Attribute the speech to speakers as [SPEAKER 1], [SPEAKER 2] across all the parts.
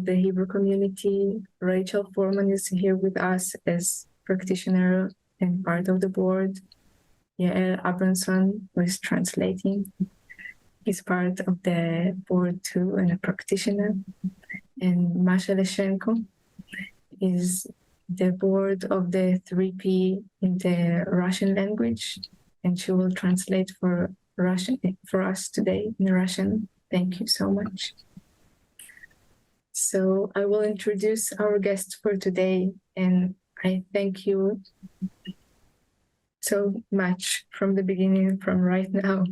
[SPEAKER 1] the Hebrew community. Rachel Foreman is here with us as practitioner and part of the board. Yael Abramson, who is translating, is part of the board too and a practitioner. And Masha Leshenko is the board of the 3P in the Russian language, and she will translate for us today in Russian. Thank you so much. So I will introduce our guest for today, and I thank you so much from the beginning, from right now.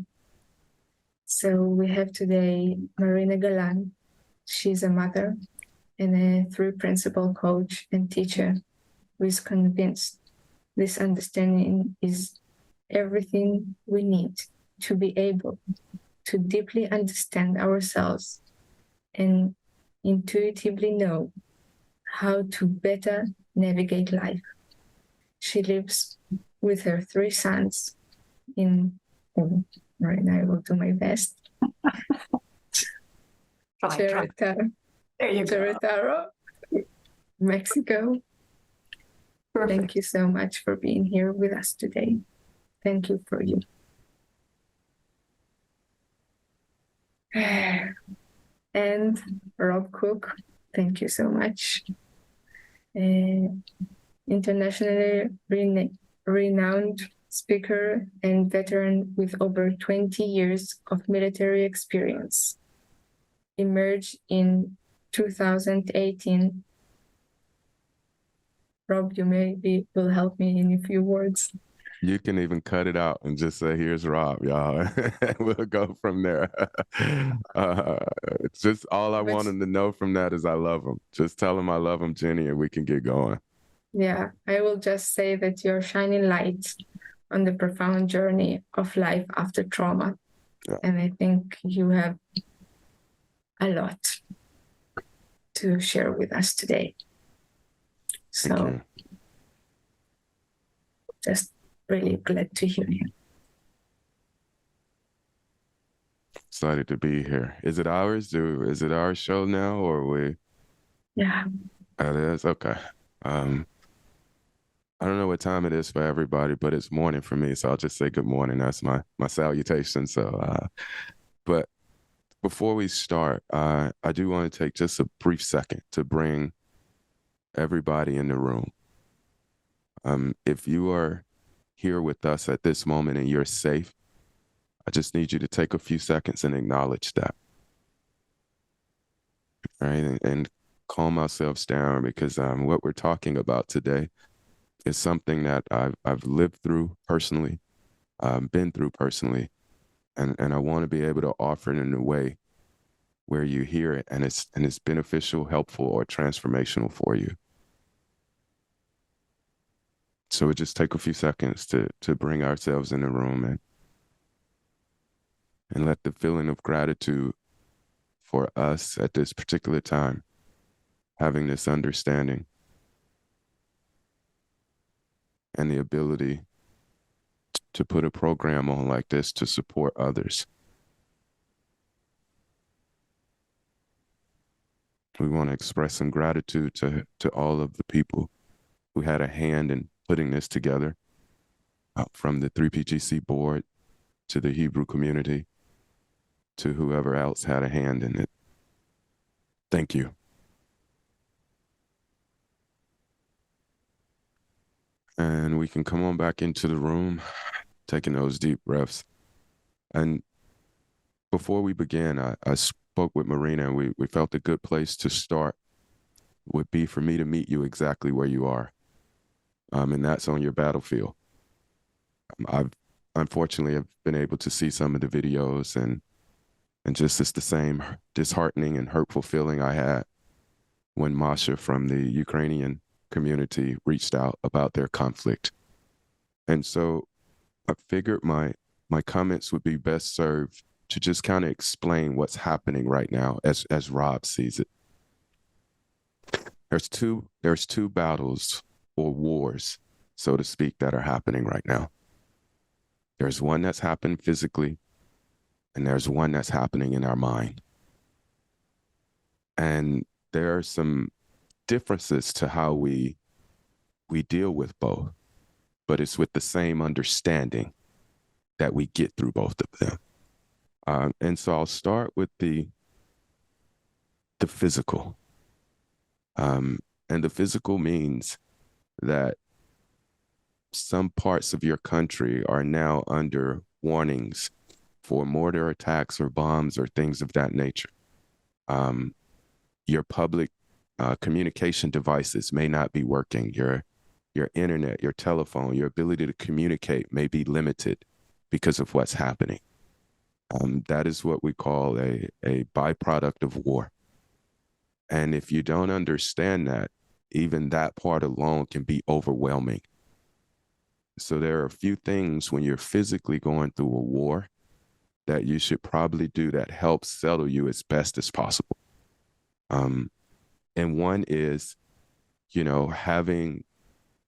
[SPEAKER 1] So we have today Marina Galan. She's a mother and a 3 principal coach and teacher who is convinced this understanding is everything we need to be able to deeply understand ourselves and intuitively know how to better navigate life. She lives with her 3 sons in, right now I will do my best, Querétaro, Mexico. Perfect. Thank you so much for being here with us today. Thank you for you. And Rob Cook, thank you so much. Internationally renowned speaker and veteran with over 20 years of military experience. Emerged in 2018. Rob, you maybe will help me in a few words.
[SPEAKER 2] You can even cut it out and just say, here's Rob, y'all. We'll go from there. It's just all I want him to know from that is I love him. Just tell him I love him, Jenny, and we can get going.
[SPEAKER 1] Yeah, I will just say that you're shining light on the profound journey of life after trauma. Yeah. And I think you have a lot to share with us today. So just really glad to hear you.
[SPEAKER 2] Excited to be here. Is it ours? Is it our show now, or we?
[SPEAKER 1] Yeah.
[SPEAKER 2] It is? Okay. I don't know what time it is for everybody, but it's morning for me, so I'll just say good morning. That's my salutation. So, but before we start, I do want to take just a brief second to bring everybody in the room. If you are here with us at this moment and you're safe, I just need you to take a few seconds and acknowledge that. Right? And calm ourselves down, because what we're talking about today is something that I've lived through personally, been through personally, and I want to be able to offer it in a way where you hear it and it's beneficial, helpful, or transformational for you. So we just take a few seconds to bring ourselves in the room and let the feeling of gratitude for us at this particular time, having this understanding and the ability to put a program on like this to support others. We want to express some gratitude to all of the people who had a hand in putting this together, from the 3PGC board to the Hebrew community to whoever else had a hand in it. Thank you. And we can come on back into the room, taking those deep breaths. And before we began, I spoke with Marina, and we felt a good place to start would be for me to meet you exactly where you are. And that's on your battlefield. I've unfortunately have been able to see some of the videos, and just it's the same disheartening and hurtful feeling I had when Masha from the Ukrainian community reached out about their conflict. And so I figured my comments would be best served to just kind of explain what's happening right now as Rob sees it. There's two battles or wars, so to speak, that are happening right now. There's one that's happened physically, and there's one that's happening in our mind. And there are some differences to how we deal with both, but it's with the same understanding that we get through both of them. And so I'll start with the physical. And the physical means that some parts of your country are now under warnings for mortar attacks or bombs or things of that nature. Um, your public communication devices may not be working. Your internet, your telephone, your ability to communicate may be limited because of what's happening. That is what we call a byproduct of war. And if you don't understand that, even that part alone can be overwhelming. So there are a few things when you're physically going through a war that you should probably do that helps settle you as best as possible. And one is, having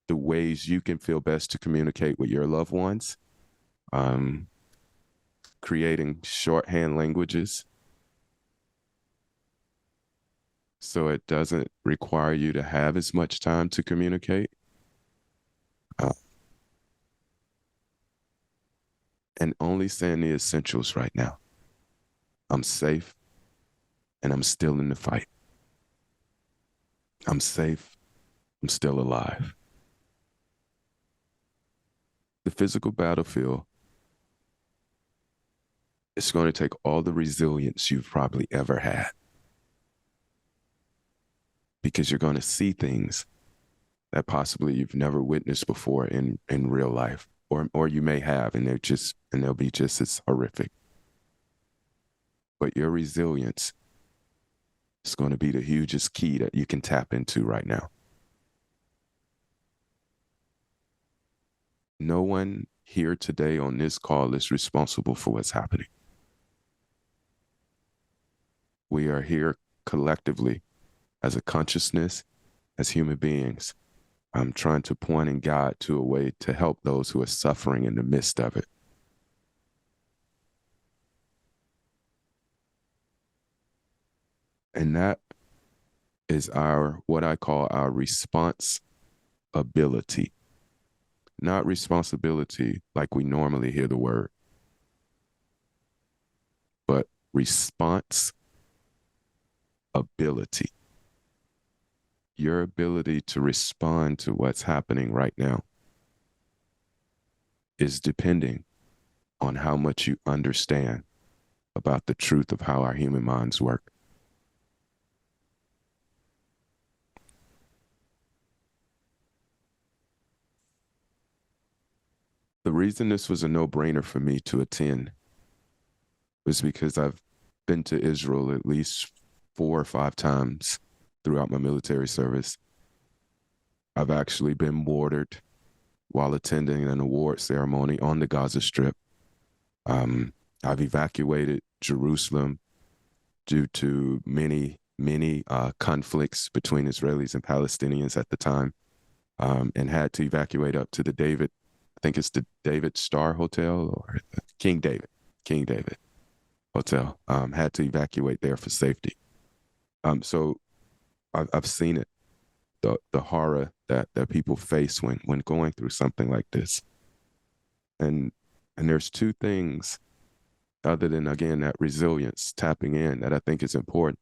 [SPEAKER 2] the ways you can feel best to communicate with your loved ones, creating shorthand languages so it doesn't require you to have as much time to communicate. And only saying the essentials right now. I'm safe and I'm still in the fight. I'm safe. I'm still alive. The physical battlefield, it's going to take all the resilience you've probably ever had, because you're going to see things that possibly you've never witnessed before in real life, or you may have, and they'll be just as horrific. But your resilience is going to be the hugest key that you can tap into right now. No one here today on this call is responsible for what's happening. We are here collectively as a consciousness, as human beings. I'm trying to point and guide to a way to help those who are suffering in the midst of it. And that is what I call our response ability. Not responsibility like we normally hear the word, but response ability. Your ability to respond to what's happening right now is depending on how much you understand about the truth of how our human minds work. The reason this was a no-brainer for me to attend was because I've been to Israel at least 4 or 5 times throughout my military service. I've actually been mortared while attending an award ceremony on the Gaza Strip. I've evacuated Jerusalem due to many conflicts between Israelis and Palestinians at the time, and had to evacuate up to I think it's the David Star Hotel, or King David Hotel. Had to evacuate there for safety. So I've seen it, the horror that people face when going through something like this. And there's 2 things other than, again, that resilience, tapping in, that I think is important.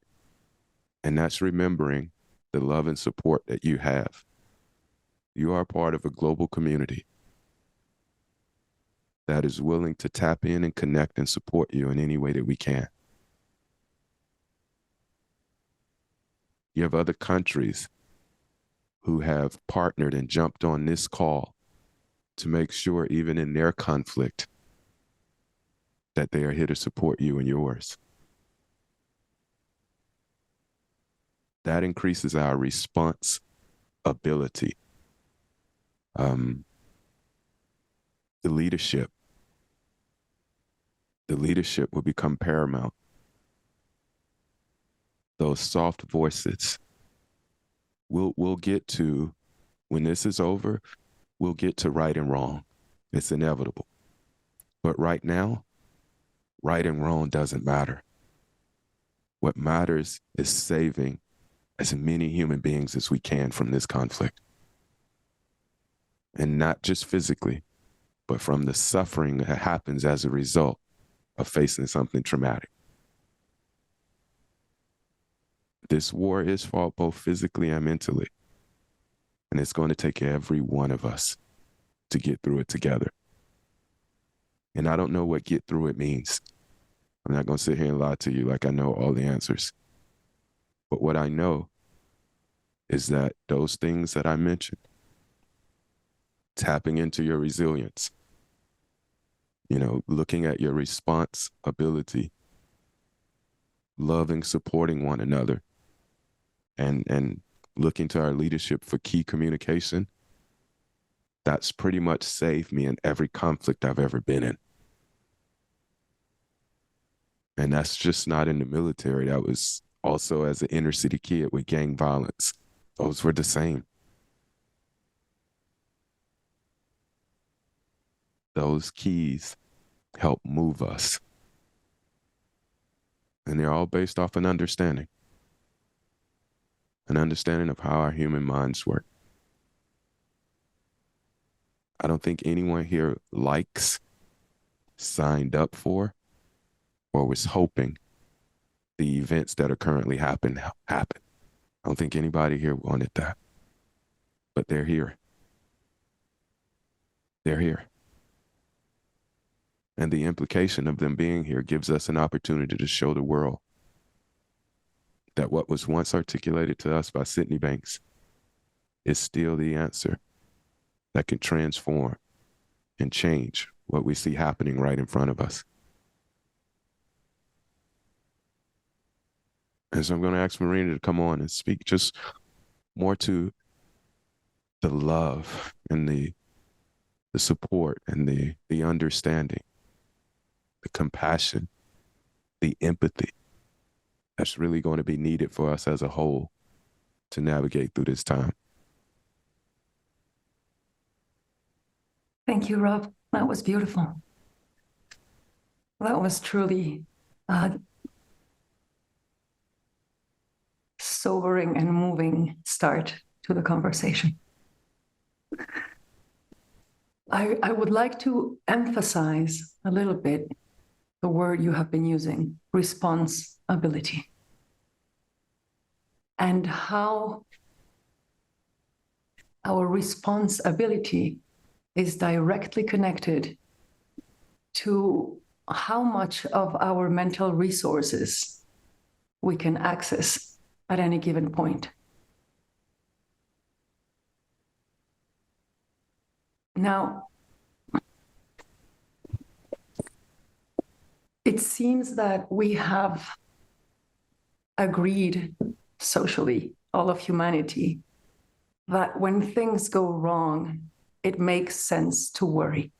[SPEAKER 2] And that's remembering the love and support that you have. You are part of a global community that is willing to tap in and connect and support you in any way that we can. You have other countries who have partnered and jumped on this call to make sure, even in their conflict, that they are here to support you and yours. That increases our response ability. The leadership will become paramount. Those soft voices, we'll get to, when this is over, we'll get to right and wrong. It's inevitable. But right now, right and wrong doesn't matter. What matters is saving as many human beings as we can from this conflict. And not just physically, but from the suffering that happens as a result of facing something traumatic. This war is fought both physically and mentally. And it's going to take every one of us to get through it together. And I don't know what get through it means. I'm not going to sit here and lie to you like I know all the answers. But what I know is that those things that I mentioned, tapping into your resilience, looking at your response ability, loving, supporting one another, and looking to our leadership for key communication, that's pretty much saved me in every conflict I've ever been in. And that's just not in the military. That was also as an inner city kid with gang violence. Those were the same. Those keys help move us. And they're all based off an understanding of how our human minds work. I don't think anyone here likes, signed up for, or was hoping the events that are currently happen. I don't think anybody here wanted that. But they're here. They're here. And the implication of them being here gives us an opportunity to show the world that what was once articulated to us by Sydney Banks is still the answer that can transform and change what we see happening right in front of us. And so I'm going to ask Marina to come on and speak just more to the love and the support and the understanding, the compassion, the empathy that's really going to be needed for us as a whole to navigate through this time.
[SPEAKER 3] Thank you, Rob. That was beautiful. That was truly sobering and moving start to the conversation. I would like to emphasize a little bit the word you have been using, responsibility, and how our responsibility is directly connected to how much of our mental resources we can access at any given point. Now, it seems that we have agreed socially, all of humanity, that when things go wrong, it makes sense to worry.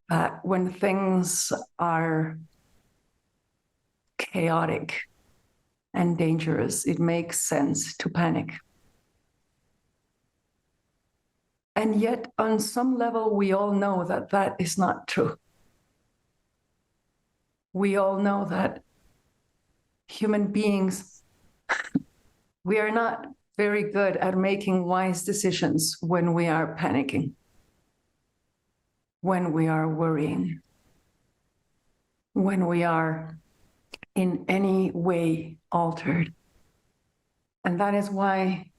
[SPEAKER 3] That when things are chaotic and dangerous, it makes sense to panic. And yet, on some level, we all know that that is not true. We all know that human beings, we are not very good at making wise decisions when we are panicking, when we are worrying, when we are in any way altered. And that is why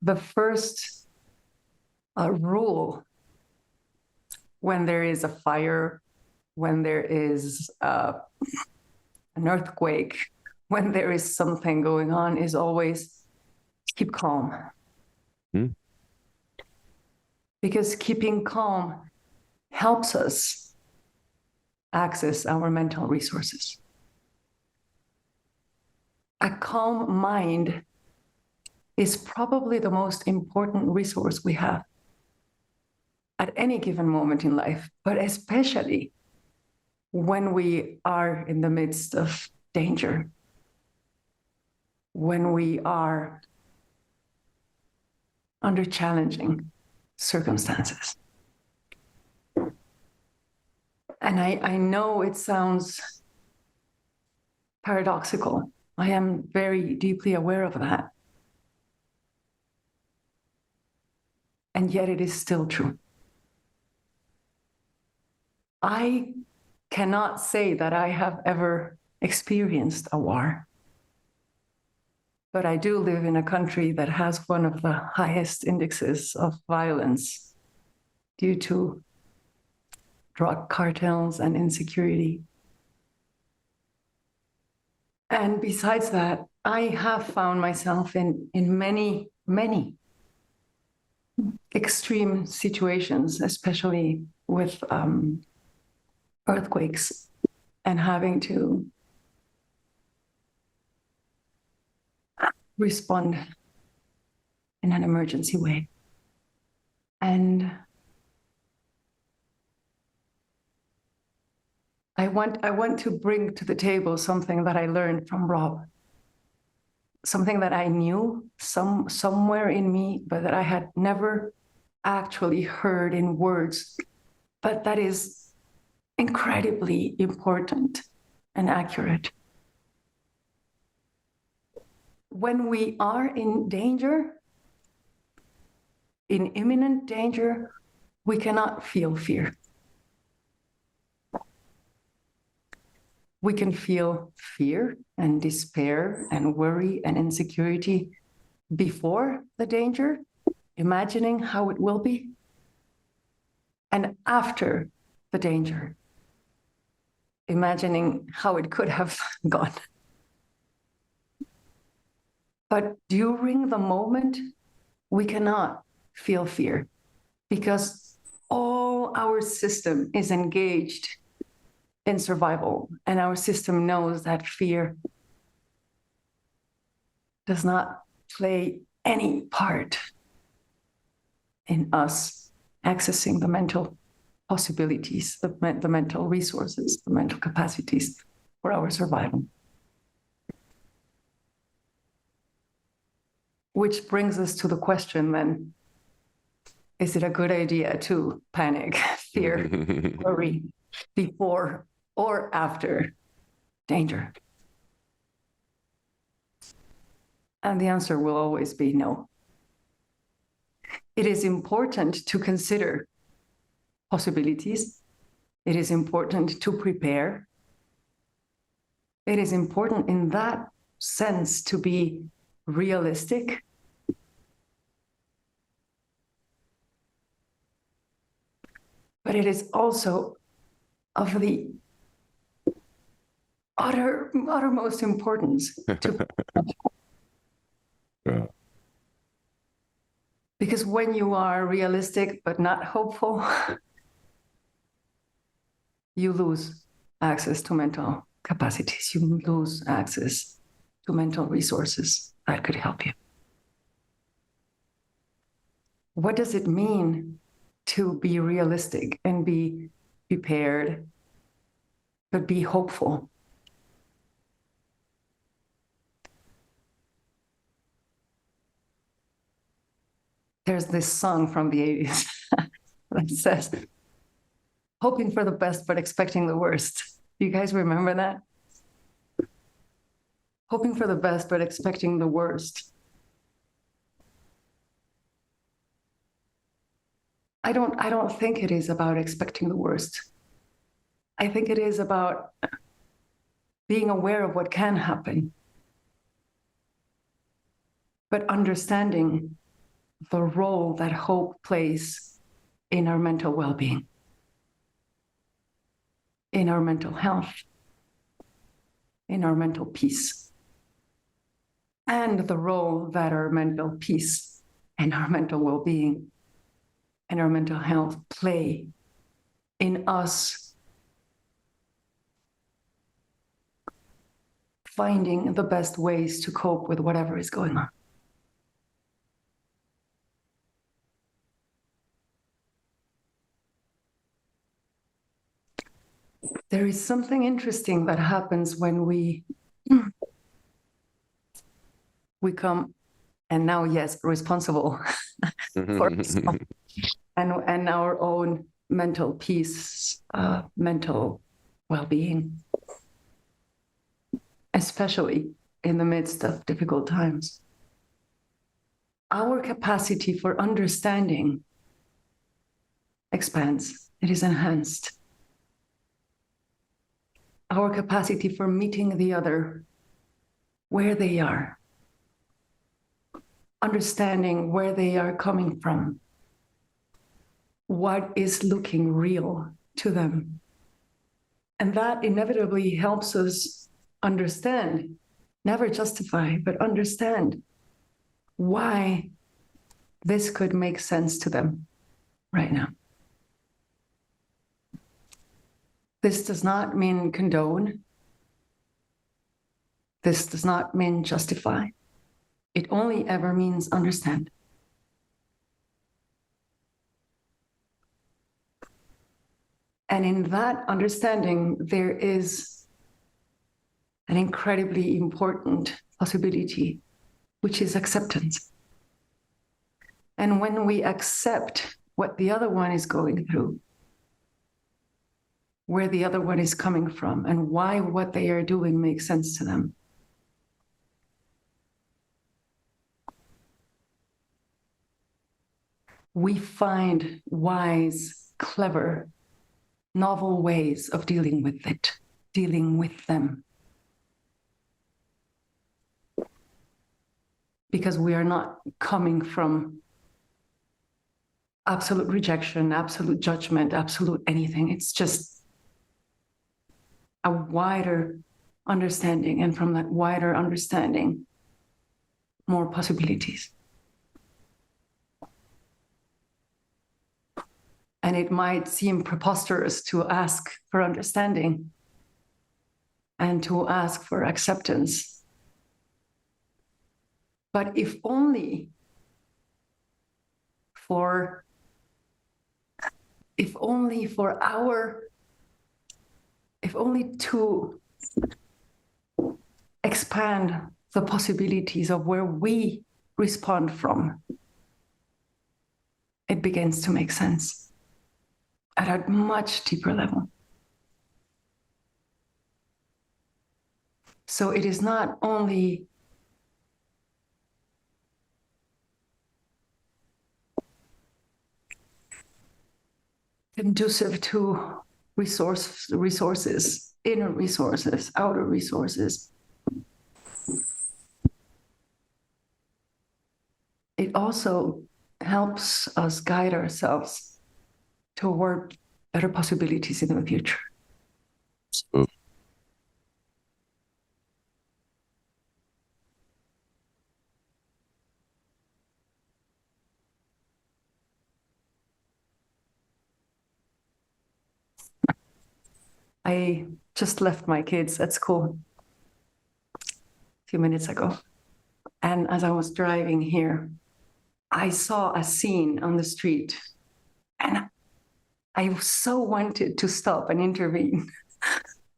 [SPEAKER 3] the first rule when there is a fire, when there is an earthquake, when there is something going on, is always keep calm. Because keeping calm helps us access our mental resources. A calm mind is probably the most important resource we have at any given moment in life, but especially when we are in the midst of danger, when we are under challenging circumstances. And I know it sounds paradoxical I am very deeply aware of that. And yet it is still true. I cannot say that I have ever experienced a war, but I do live in a country that has one of the highest indexes of violence due to drug cartels and insecurity. And besides that, I have found myself in many, many extreme situations, especially with earthquakes, and having to respond in an emergency way. And I want to bring to the table something that I learned from Rob, something that I knew somewhere in me, but that I had never actually heard in words, but that is incredibly important and accurate. When we are in danger, in imminent danger, we cannot feel fear. We can feel fear and despair and worry and insecurity before the danger, imagining how it will be, and after the danger, imagining how it could have gone. But during the moment, we cannot feel fear because all our system is engaged in survival, and our system knows that fear does not play any part in us accessing the mental possibilities, the mental resources, the mental capacities for our survival. Which brings us to the question then, is it a good idea to panic, fear, worry before or after danger? And the answer will always be no. It is important to consider possibilities. It is important to prepare. It is important in that sense to be realistic. But it is also of the uttermost importance to
[SPEAKER 2] Yeah.
[SPEAKER 3] because when you are realistic but not hopeful, you lose access to mental capacities. You lose access to mental resources that could help you. What does it mean to be realistic and be prepared, but be hopeful? There's this song from the 80s that says, hoping for the best, but expecting the worst. Do you guys remember that? Hoping for the best, but expecting the worst. I don't think it is about expecting the worst. I think it is about being aware of what can happen, but understanding the role that hope plays in our mental well-being, in our mental health, in our mental peace, and the role that our mental peace and our mental well-being and our mental health play in us finding the best ways to cope with whatever is going on. There is something interesting that happens when we come, and now, yes, responsible for ourselves and our own mental peace, mental well-being, especially in the midst of difficult times. Our capacity for understanding expands, it is enhanced. Our capacity for meeting the other where they are, understanding where they are coming from, what is looking real to them. And that inevitably helps us understand, never justify, but understand why this could make sense to them right now. This does not mean condone. This does not mean justify. It only ever means understand. And in that understanding, there is an incredibly important possibility, which is acceptance. And when we accept what the other one is going through, where the other one is coming from, and why what they are doing makes sense to them, we find wise, clever, novel ways of dealing with it, dealing with them. Because we are not coming from absolute rejection, absolute judgment, absolute anything. It's just a wider understanding. And from that wider understanding, more possibilities. And it might seem preposterous to ask for understanding and to ask for acceptance. But if only for to expand the possibilities of where we respond from, it begins to make sense at a much deeper level. So it is not only conducive to resources, inner resources, outer resources. It also helps us guide ourselves toward better possibilities in the future.
[SPEAKER 2] So,
[SPEAKER 3] I just left my kids at school a few minutes ago. And as I was driving here, I saw a scene on the street and I so wanted to stop and intervene.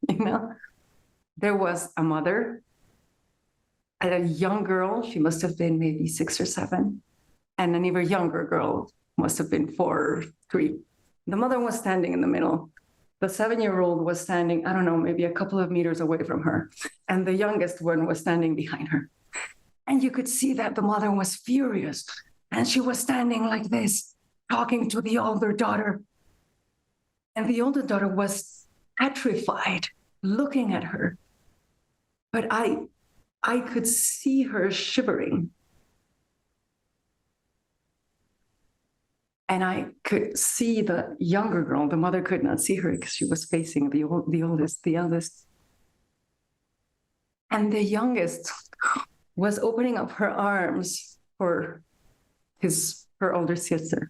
[SPEAKER 3] You know, there was a mother, a young girl, she must have been maybe 6 or 7, and an even younger girl, must have been 4 or 3. The mother was standing in the middle. The 7-year-old was standing, I don't know, maybe a couple of meters away from her. And the youngest one was standing behind her. And you could see that the mother was furious. And she was standing like this, talking to the older daughter. And the older daughter was petrified, looking at her. But I could see her shivering. And I could see the younger girl. The mother could not see her because she was facing the eldest. And the youngest was opening up her arms for her older sister.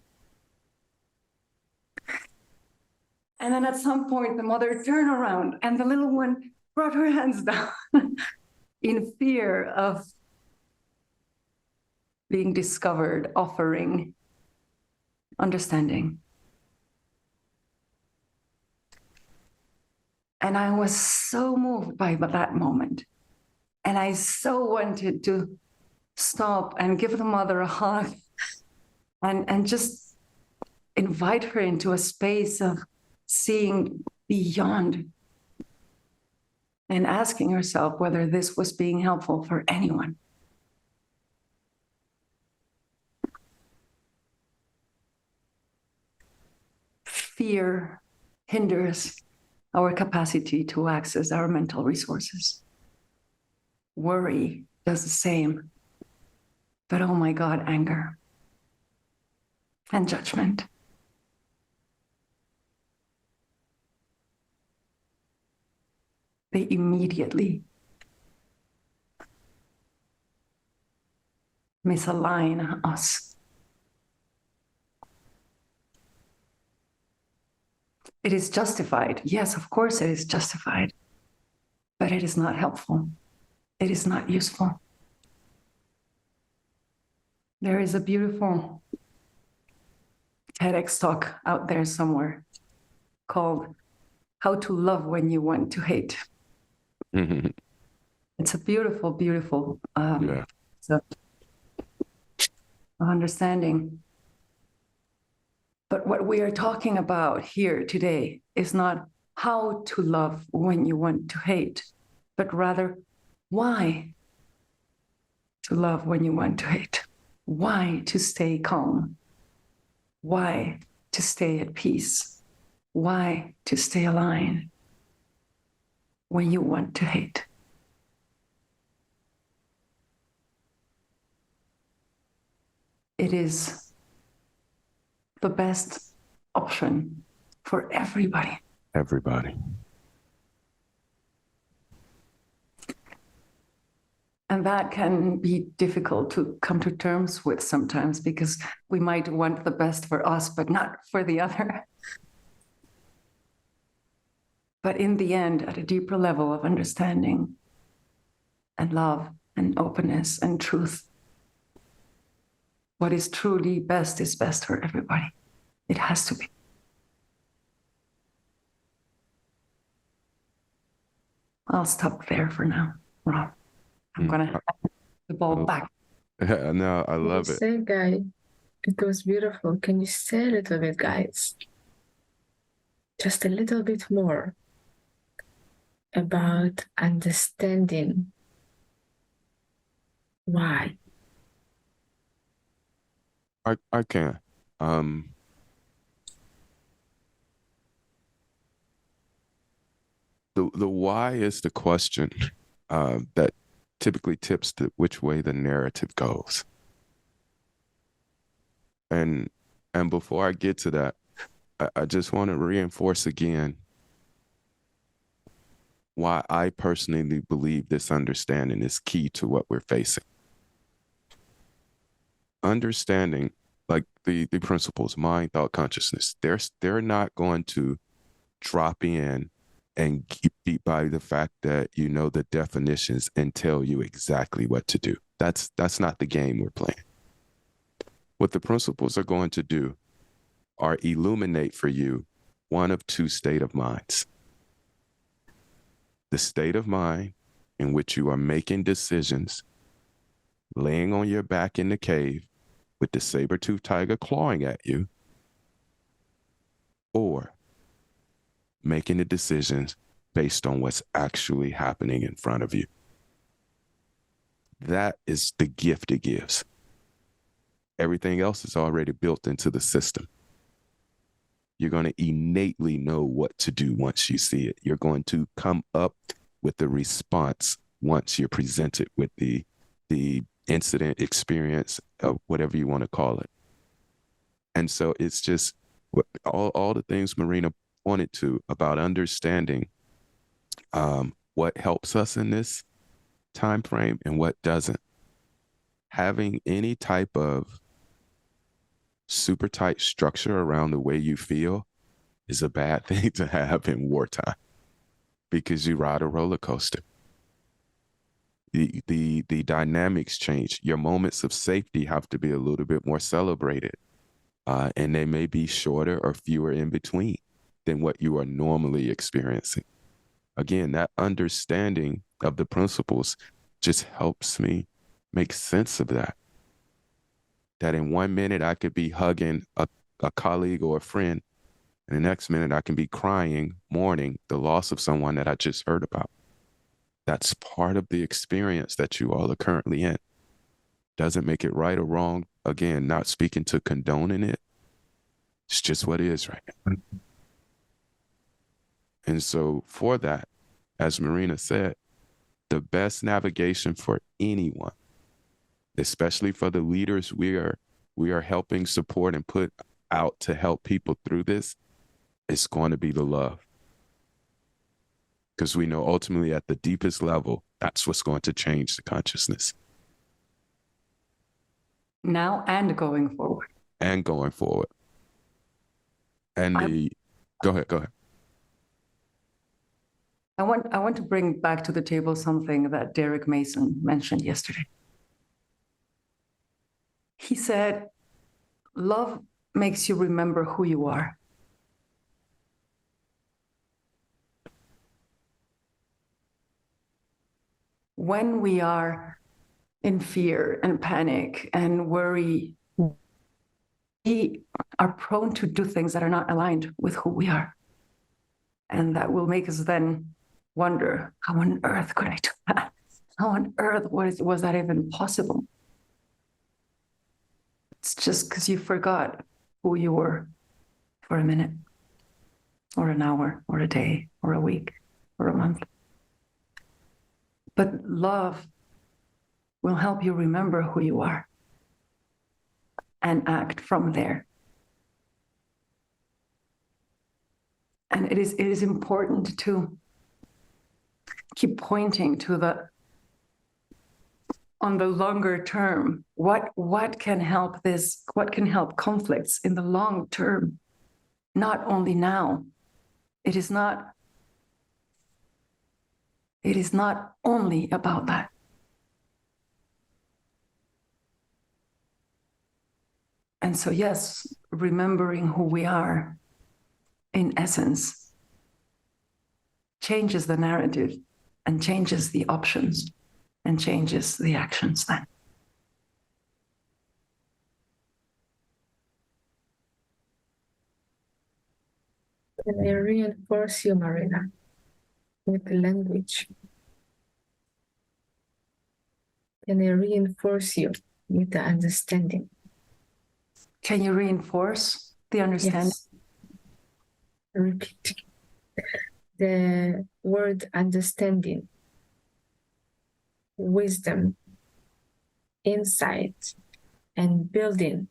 [SPEAKER 3] And then at some point, the mother turned around and the little one brought her hands down in fear of being discovered, offering understanding. And I was so moved by that moment. And I so wanted to stop and give the mother a hug and just invite her into a space of seeing beyond and asking yourself whether this was being helpful for anyone. Fear hinders our capacity to access our mental resources. Worry does the same. But oh my God, anger and judgment. They immediately misalign us. It is justified. Yes, of course it is justified. But it is not helpful. It is not useful. There is a beautiful TEDx talk out there somewhere called How to Love When You Want to Hate. It's a beautiful, beautiful understanding. But what we are talking about here today is not how to love when you want to hate, but rather why to love when you want to hate, why to stay calm, why to stay at peace, why to stay aligned when you want to hate. It is the best option for everybody.
[SPEAKER 2] Everybody.
[SPEAKER 3] And that can be difficult to come to terms with sometimes because we might want the best for us, but not for the other. But in the end, at a deeper level of understanding and love and openness and truth, what is truly best is best for everybody. It has to be. I'll stop there for now, Rob. I'm going to hand the ball back.
[SPEAKER 2] No, I love it.
[SPEAKER 1] Say, Guy, it was beautiful. Can you say a little bit, guys? Just a little bit more about understanding why.
[SPEAKER 2] I can. The why is the question that typically tips to which way the narrative goes. And before I get to that, I just want to reinforce again why I personally believe this understanding is key to what we're facing. Understanding, like the principles, mind, thought, consciousness, they're not going to drop in and keep beat by the fact that you know the definitions and tell you exactly what to do. That's not the game we're playing. What the principles are going to do are illuminate for you one of two state of minds. The state of mind in which you are making decisions, laying on your back in the cave with the saber-toothed tiger clawing at you, or making the decisions based on what's actually happening in front of you. That is the gift it gives. Everything else is already built into the system. You're going to innately know what to do once you see it. You're going to come up with the response once you're presented with the incident, experience, whatever you want to call it. And so it's just all the things Marina pointed to about understanding what helps us in this time frame and what doesn't. Having any type of super tight structure around the way you feel is a bad thing to have in wartime because you ride a roller coaster. The dynamics change. Your moments of safety have to be a little bit more celebrated, and they may be shorter or fewer in between than what you are normally experiencing. Again, that understanding of the principles just helps me make sense of that. That in 1 minute I could be hugging a colleague or a friend, and the next minute I can be crying, mourning the loss of someone that I just heard about. That's part of the experience that you all are currently in. Doesn't make it right or wrong. Again, not speaking to condoning it. It's just what it is right now. And so for that, as Marina said, the best navigation for anyone, especially for the leaders we are helping support and put out to help people through this, is going to be the love. Because we know ultimately at the deepest level, that's what's going to change the consciousness.
[SPEAKER 3] Now and going forward.
[SPEAKER 2] And going forward. And go ahead.
[SPEAKER 3] I want to bring back to the table something that Derek Mason mentioned yesterday. He said, love makes you remember who you are. When we are in fear and panic and worry, we are prone to do things that are not aligned with who we are. And that will make us then wonder, how on earth could I do that? How on earth was that even possible? It's just because you forgot who you were for a minute, or an hour, or a day, or a week, or a month. But love will help you remember who you are and act from there. And it is important to keep pointing to on the longer term, what can help this, what can help conflicts in the long term, not only now. It is not only about that. And so, yes, remembering who we are, in essence, changes the narrative and changes the options and changes the actions then.
[SPEAKER 1] And I reinforce you, Marina, with the language. And I reinforce you with the understanding.
[SPEAKER 3] Can you reinforce the understanding?
[SPEAKER 1] Yes. Repeat. The word understanding, wisdom, insight, and building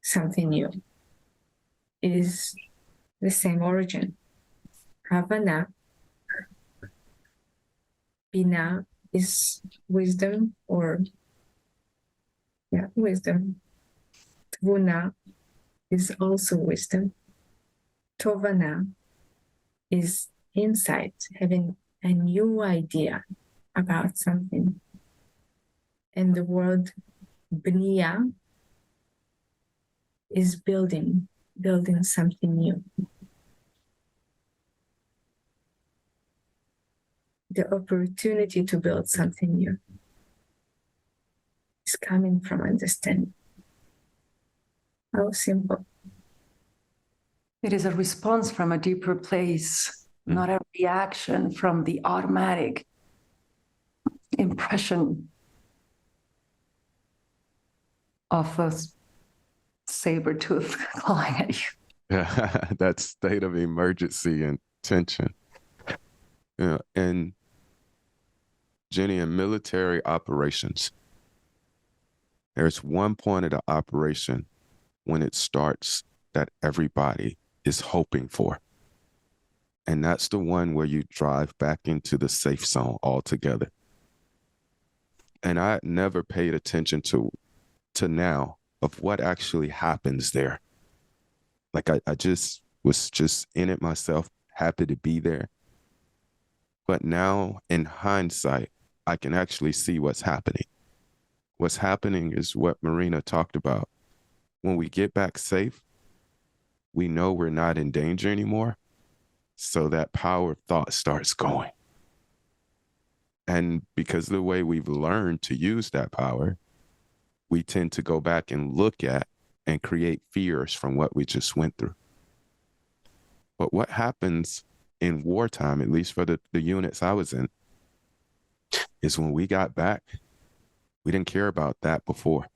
[SPEAKER 1] something new is the same origin. Havana, Bina is wisdom wisdom. Tvuna is also wisdom. Tovana is insight, having a new idea about something. And the word Bnia is building something new. The opportunity to build something new is coming from understanding. How simple.
[SPEAKER 3] It is a response from a deeper place, not a reaction from the automatic impression of a saber tooth clawing at you.
[SPEAKER 2] That state of emergency and tension. Yeah, and Jenny, in military operations, there's one point of the operation when it starts that everybody is hoping for. And that's the one where you drive back into the safe zone altogether. And I never paid attention to now of what actually happens there. Like I just was just in it myself, happy to be there. But now in hindsight, I can actually see what's happening. What's happening is what Marina talked about. When we get back safe, we know we're not in danger anymore. So that power of thought starts going. And because of the way we've learned to use that power, we tend to go back and look at and create fears from what we just went through. But what happens in wartime, at least for the units I was in, is when we got back, we didn't care about that before.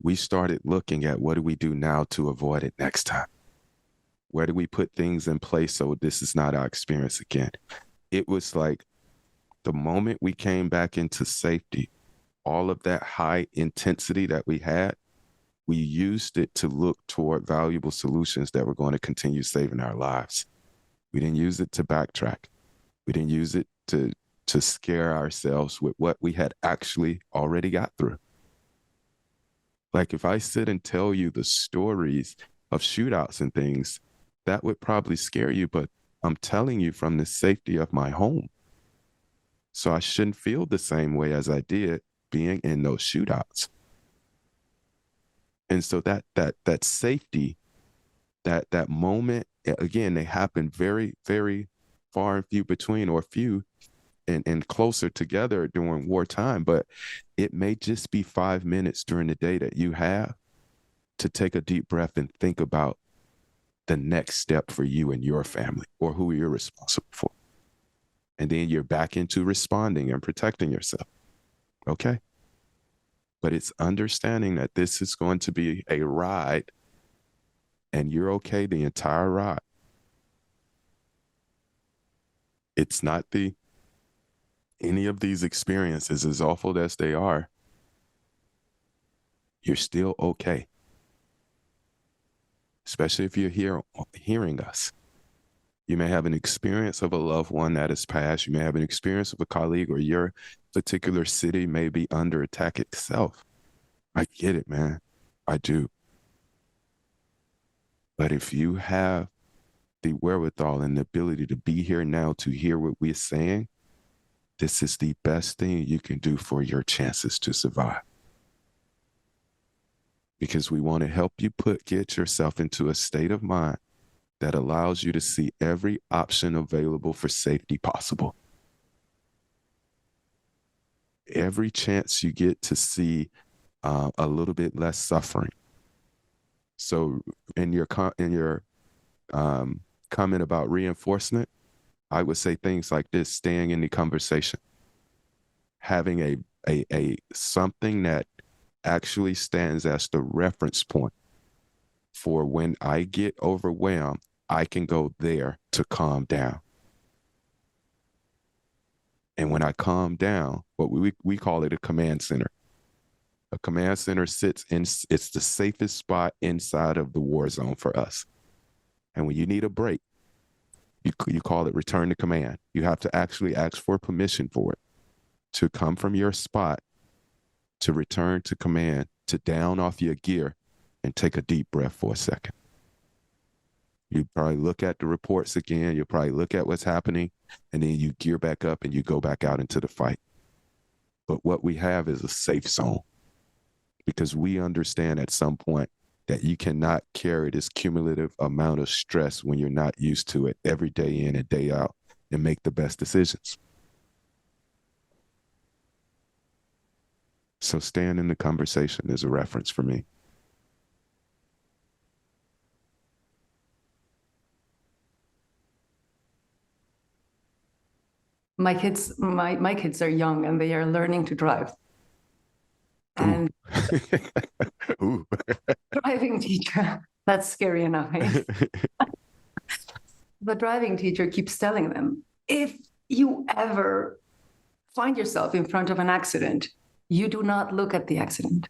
[SPEAKER 2] We started looking at what do we do now to avoid it next time? Where do we put things in place so this is not our experience again? It was like the moment we came back into safety, all of that high intensity that we had, we used it to look toward valuable solutions that were going to continue saving our lives. We didn't use it to backtrack. We didn't use it to scare ourselves with what we had actually already got through. Like if I sit and tell you the stories of shootouts and things, that would probably scare you, but I'm telling you from the safety of my home. So I shouldn't feel the same way as I did being in those shootouts. And so that safety, that moment, again, they happen very, very far and few between, or few and closer together during wartime. But it may just be 5 minutes during the day that you have to take a deep breath and think about the next step for you and your family, or who you're responsible for. And then you're back into responding and protecting yourself. Okay? But it's understanding that this is going to be a ride and you're okay the entire ride. It's not any of these experiences, as awful as they are, you're still okay. Especially if you're hearing us. You may have an experience of a loved one that has passed. You may have an experience of a colleague, or your particular city may be under attack itself. I get it, man. I do. But if you have the wherewithal and the ability to be here now to hear what we're saying, this is the best thing you can do for your chances to survive. Because we want to help you get yourself into a state of mind that allows you to see every option available for safety possible. Every chance you get to see a little bit less suffering. So in your comment about reinforcement, I would say things like this: staying in the conversation, having a something that actually stands as the reference point for when I get overwhelmed, I can go there to calm down. And when I calm down, what we call it a command center. A command center it's the safest spot inside of the war zone for us. And when you need a break, you call it return to command. You have to actually ask for permission for it to come from your spot, to return to command, to down off your gear and take a deep breath for a second. You probably look at the reports again. You'll probably look at what's happening, and then you gear back up and you go back out into the fight. But what we have is a safe zone, because we understand at some point that you cannot carry this cumulative amount of stress when you're not used to it every day in and day out and make the best decisions. So staying in the conversation is a reference for me.
[SPEAKER 3] My kids are young and they are learning to drive. And
[SPEAKER 2] Ooh.
[SPEAKER 3] driving teacher, that's scary enough. Eh? The driving teacher keeps telling them, if you ever find yourself in front of an accident, you do not look at the accident.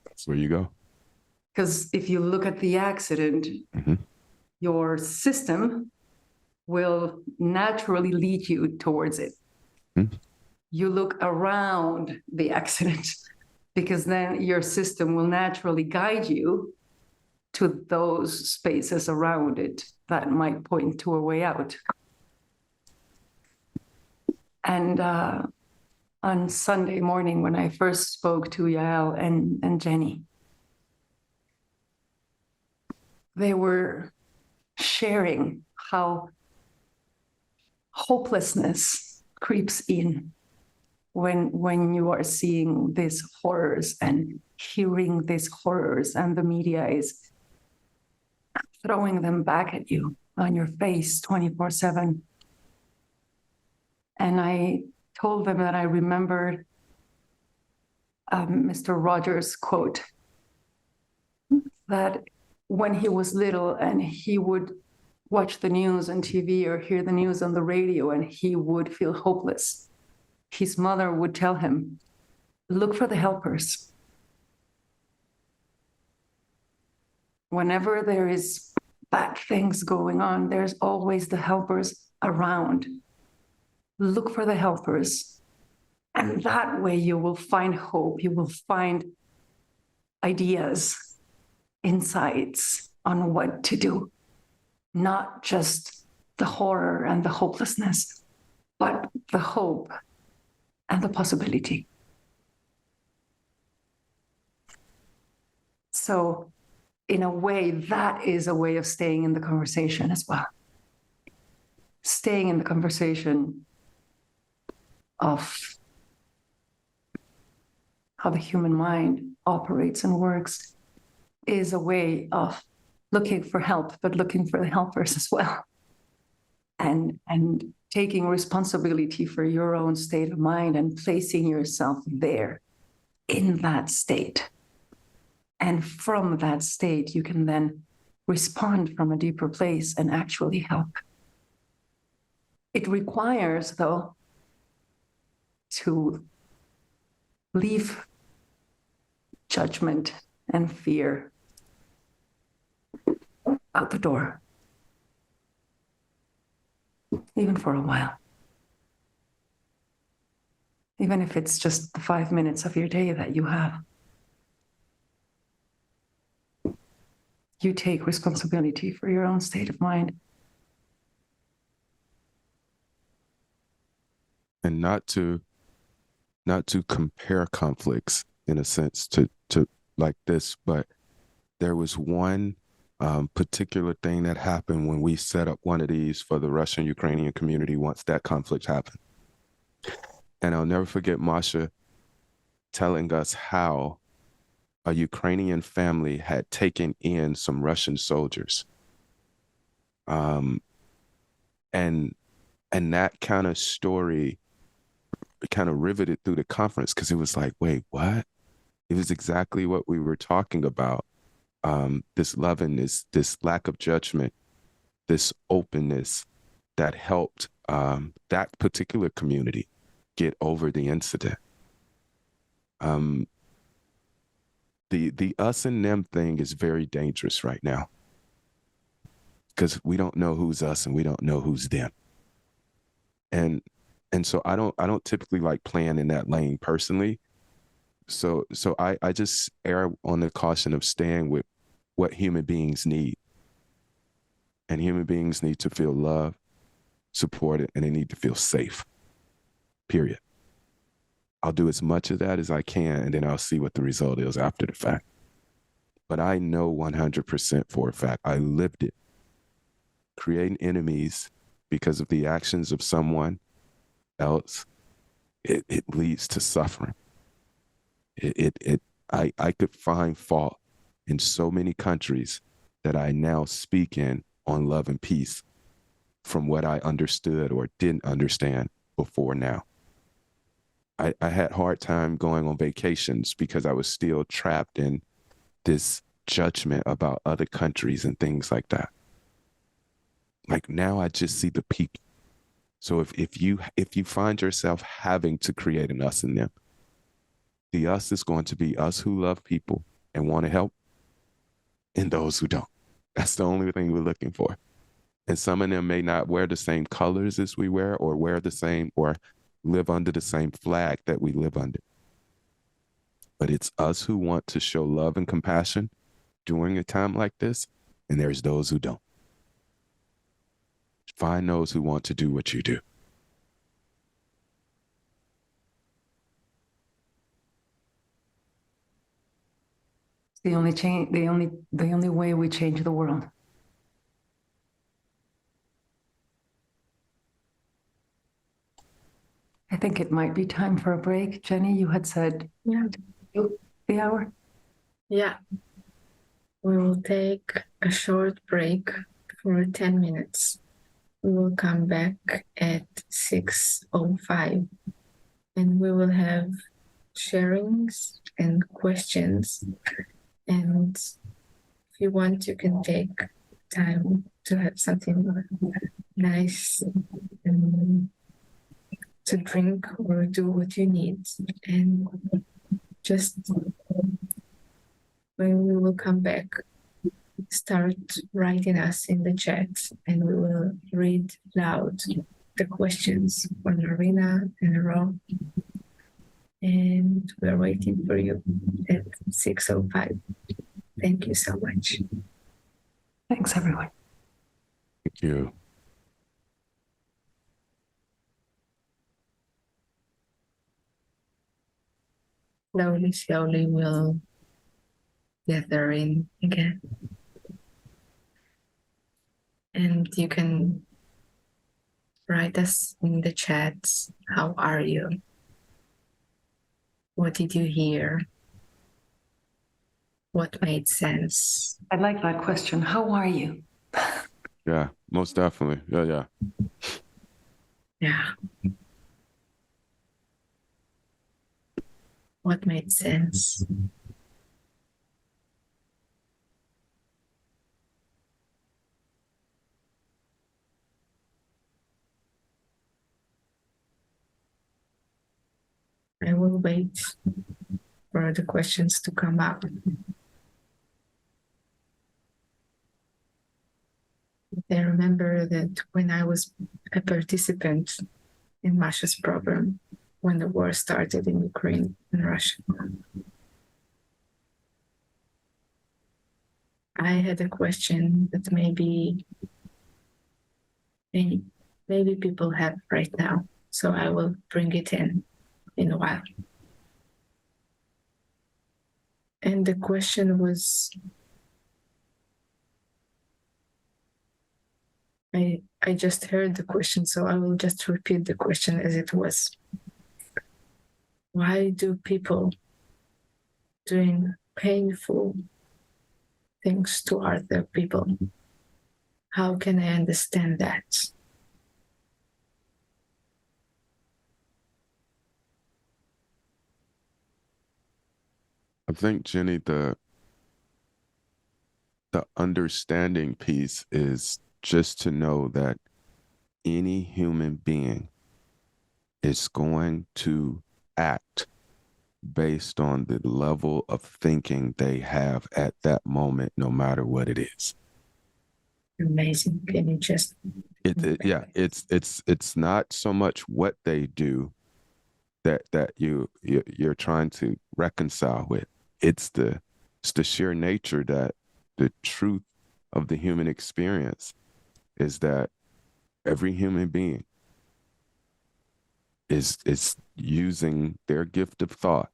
[SPEAKER 2] That's where you go.
[SPEAKER 3] Because if you look at the accident, your system will naturally lead you towards it. You look around the accident, because then your system will naturally guide you to those spaces around it that might point to a way out. And on Sunday morning, when I first spoke to Yael and Jenny, they were sharing how hopelessness creeps in when you are seeing these horrors and hearing these horrors, and the media is throwing them back at you. on your face 24/7. And I told them that I remembered Mr. Rogers' quote, that when he was little and he would watch the news on TV or hear the news on the radio and he would feel hopeless, his mother would tell him, look for the helpers. Whenever there is bad things going on, there's always the helpers around. Look for the helpers. And that way you will find hope. You will find ideas, insights on what to do. Not just the horror and the hopelessness, but the hope and the possibility. So, in a way, that is a way of staying in the conversation as well. Staying in the conversation of how the human mind operates and works is a way of looking for help, but looking for the helpers as well. And taking responsibility for your own state of mind and placing yourself there in that state. And from that state, you can then respond from a deeper place and actually help. It requires, though, to leave judgment and fear out the door, even for a while. Even if it's just the 5 minutes of your day that you have. You take responsibility for your own state of mind.
[SPEAKER 2] And not to compare conflicts in a sense to like this, but there was one particular thing that happened when we set up one of these for the Russian-Ukrainian community once that conflict happened. And I'll never forget Masha telling us how a Ukrainian family had taken in some Russian soldiers. And that kind of story kind of riveted through the conference because it was like, wait, what? It was exactly what we were talking about. This lovingness, this lack of judgment, this openness that helped that particular community get over the incident. The us and them thing is very dangerous right now because we don't know who's us and we don't know who's them. And so I don't typically like playing in that lane personally. So I just err on the caution of staying with what human beings need. And human beings need to feel loved, supported, and they need to feel safe. Period. I'll do as much of that as I can, and then I'll see what the result is after the fact. But I know 100% for a fact, I lived it. Creating enemies because of the actions of someone else, it leads to suffering. I could find fault in so many countries that I now speak in on love and peace from what I understood or didn't understand before now. I had a hard time going on vacations because I was still trapped in this judgment about other countries and things like that. Like now I just see the people. So if you find yourself having to create an us and them, the us is going to be us who love people and want to help, and those who don't. That's the only thing we're looking for. And some of them may not wear the same colors as we wear or wear the same or live under the same flag that we live under. But it's us who want to show love and compassion during a time like this, and there's those who don't. Find those who want to do what you do.
[SPEAKER 3] The only way we change the world. I think it might be time for a break. Jenny, you had said the hour.
[SPEAKER 1] Yeah. We will take a short break for 10 minutes. We will come back at 6:05 and we will have sharings and questions. And if you want, you can take time to have something nice and to drink or do what you need. And just when we will come back, start writing us in the chat and we will read loud the questions for Marina and Rob. And we're waiting for you at 6:05. Thank you so much.
[SPEAKER 3] Thanks, everyone.
[SPEAKER 2] Thank you.
[SPEAKER 1] Slowly, we'll gather in again. And you can write us in the chat, how are you? What did you hear? What made sense?
[SPEAKER 3] I like that question. How are you?
[SPEAKER 2] Yeah, most definitely. Yeah.
[SPEAKER 1] Yeah. What made sense? I will wait for the questions to come up. I remember that when I was a participant in Masha's program, when the war started in Ukraine and Russia, I had a question that maybe people have right now. So I will bring it in a while. And the question was, I just heard the question, so I will just repeat the question as it was. Why do people doing painful things to other people? How can I understand that?
[SPEAKER 2] I think, Jenny, the understanding piece is just to know that any human being is going to act based on the level of thinking they have at that moment, no matter what it is.
[SPEAKER 1] Amazing. Can you just
[SPEAKER 2] It's not so much what they do that you're trying to reconcile with. It's the sheer nature that the truth of the human experience is that every human being is using their gift of thought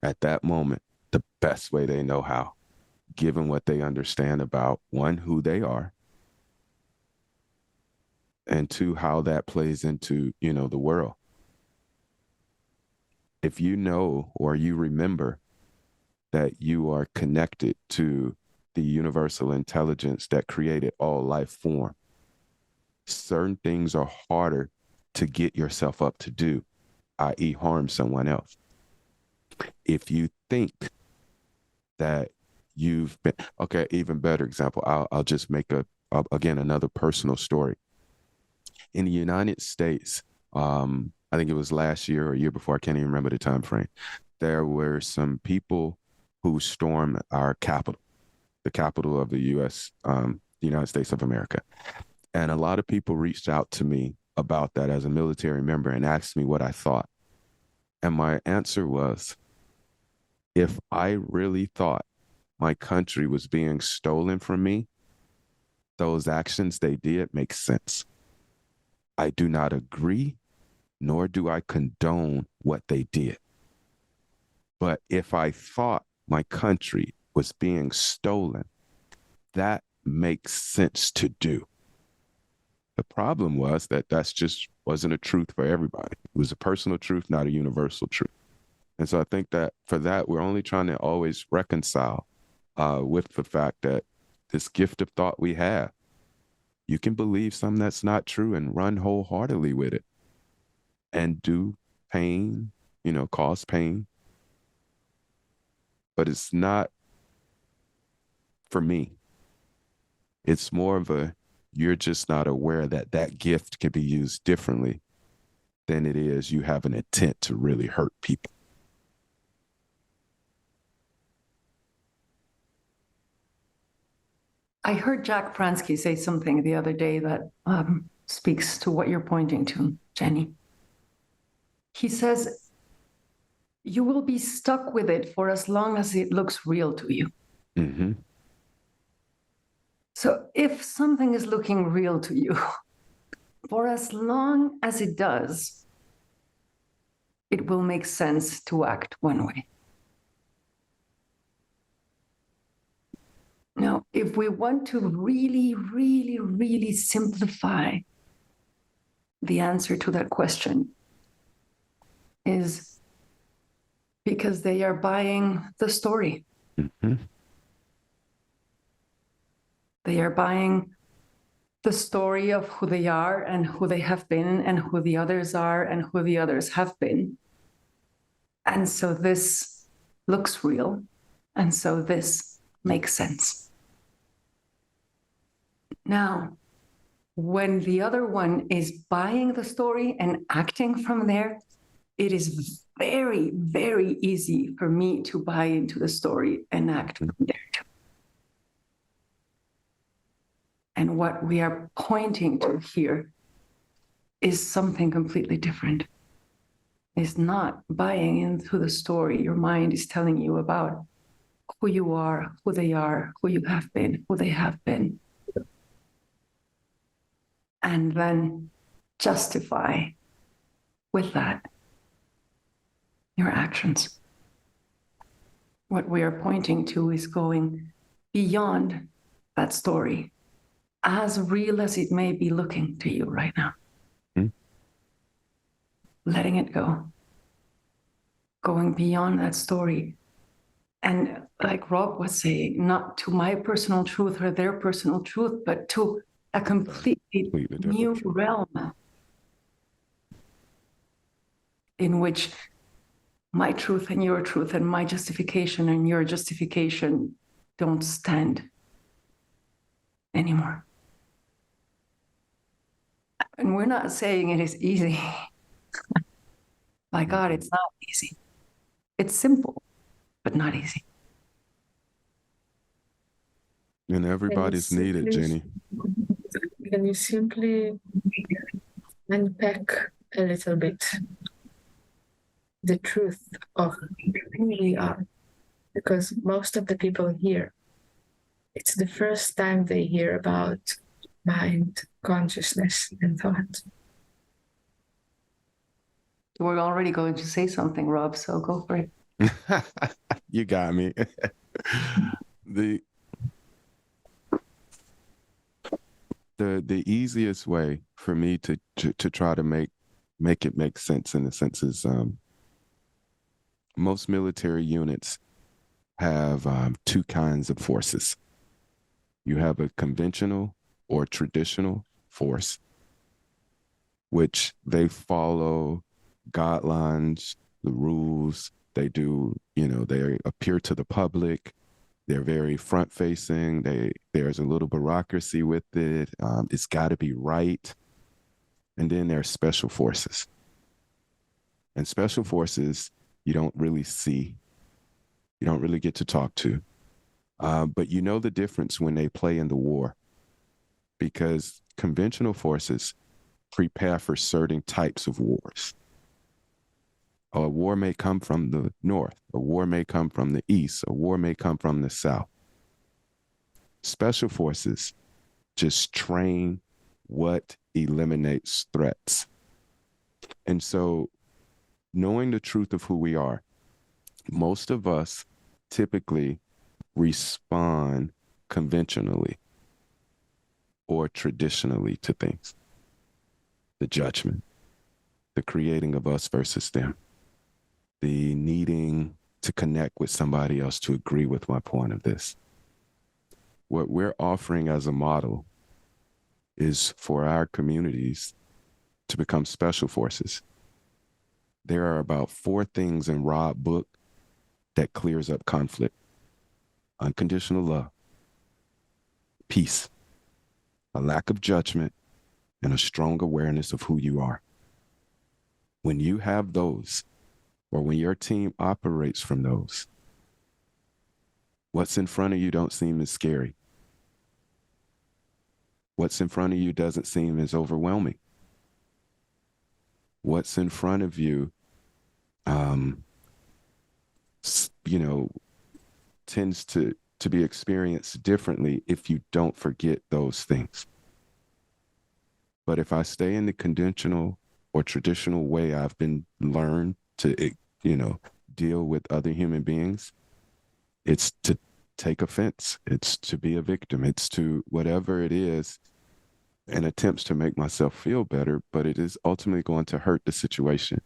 [SPEAKER 2] at that moment the best way they know how, given what they understand about, one, who they are, and two, how that plays into, the world. If you know or you remember that you are connected to the universal intelligence that created all life form, certain things are harder to get yourself up to do, i.e. harm someone else. If you think that you've been, okay, even better example, I'll just make again, another personal story. In the United States, I think it was last year or a year before, I can't even remember the time frame, there were some people who stormed our capital, the capital of the U.S., the United States of America. And a lot of people reached out to me about that as a military member and asked me what I thought. And my answer was, if I really thought my country was being stolen from me, those actions they did make sense. I do not agree, nor do I condone what they did. But if I thought my country was being stolen, that makes sense to do. The problem was that that's just wasn't a truth for everybody. It was a personal truth, not a universal truth. And so I think that for that, we're only trying to always reconcile with the fact that this gift of thought we have You can believe something that's not true and run wholeheartedly with it and do pain, cause pain. But it's not for me. It's more of you're just not aware that that gift can be used differently than it is you have an intent to really hurt people.
[SPEAKER 3] I heard Jack Pransky say something the other day that speaks to what you're pointing to, Jenny. He says, you will be stuck with it for as long as it looks real to you.
[SPEAKER 2] Mm-hmm.
[SPEAKER 3] So if something is looking real to you, for as long as it does, it will make sense to act one way. Now, if we want to really, really, really simplify the answer to that question, is because they are buying the story.
[SPEAKER 2] Mm-hmm.
[SPEAKER 3] They are buying the story of who they are and who they have been and who the others are and who the others have been. And so this looks real. And so this makes sense. Now, when the other one is buying the story and acting from there, it is very, very easy for me to buy into the story and act from there too. And what we are pointing to here is something completely different. It's not buying into the story your mind is telling you about who you are, who they are, who you have been, who they have been. And then justify with that your actions. What we are pointing to is going beyond that story, as real as it may be looking to you right now.
[SPEAKER 2] Mm-hmm.
[SPEAKER 3] Letting it go. Going beyond that story. And like Rob was saying, not to my personal truth or their personal truth, but to a completely new realm in which my truth and your truth and my justification and your justification don't stand anymore. And we're not saying it is easy. My God, it's not easy. It's simple, but not easy.
[SPEAKER 2] And everybody's needed, Jenny.
[SPEAKER 1] Can you simply unpack a little bit the truth of who we are? Because most of the people here, it's the first time they hear about mind, consciousness, and thought.
[SPEAKER 3] We're already going to say something, Rob, so go for it.
[SPEAKER 2] You got me. The easiest way for me to try to make it make sense, in a sense, is most military units have two kinds of forces. You have a conventional or traditional force, which they follow guidelines, the rules. They do, they appear to the public. They're very front facing. There's a little bureaucracy with it. It's got to be right. And then there's special forces. And special forces, you don't really see. You don't really get to talk to. But you know the difference when they play in the war, because conventional forces prepare for certain types of wars. A war may come from the north. A war may come from the east. A war may come from the south. Special forces just train what eliminates threats. And so, knowing the truth of who we are, most of us typically respond conventionally or traditionally to things. The judgment, the creating of us versus them, the needing to connect with somebody else to agree with my point of this. What we're offering as a model is for our communities to become special forces. There are about 4 things in Rob's book that clears up conflict: unconditional love, peace, a lack of judgment, and a strong awareness of who you are. When you have those, or when your team operates from those, what's in front of you don't seem as scary. What's in front of you doesn't seem as overwhelming. What's in front of you, you know, tends to be experienced differently if you don't forget those things. But if I stay in the conventional or traditional way I've been learned to, deal with other human beings, it's to take offense. It's to be a victim. It's to whatever it is, and attempts to make myself feel better, but it is ultimately going to hurt the situation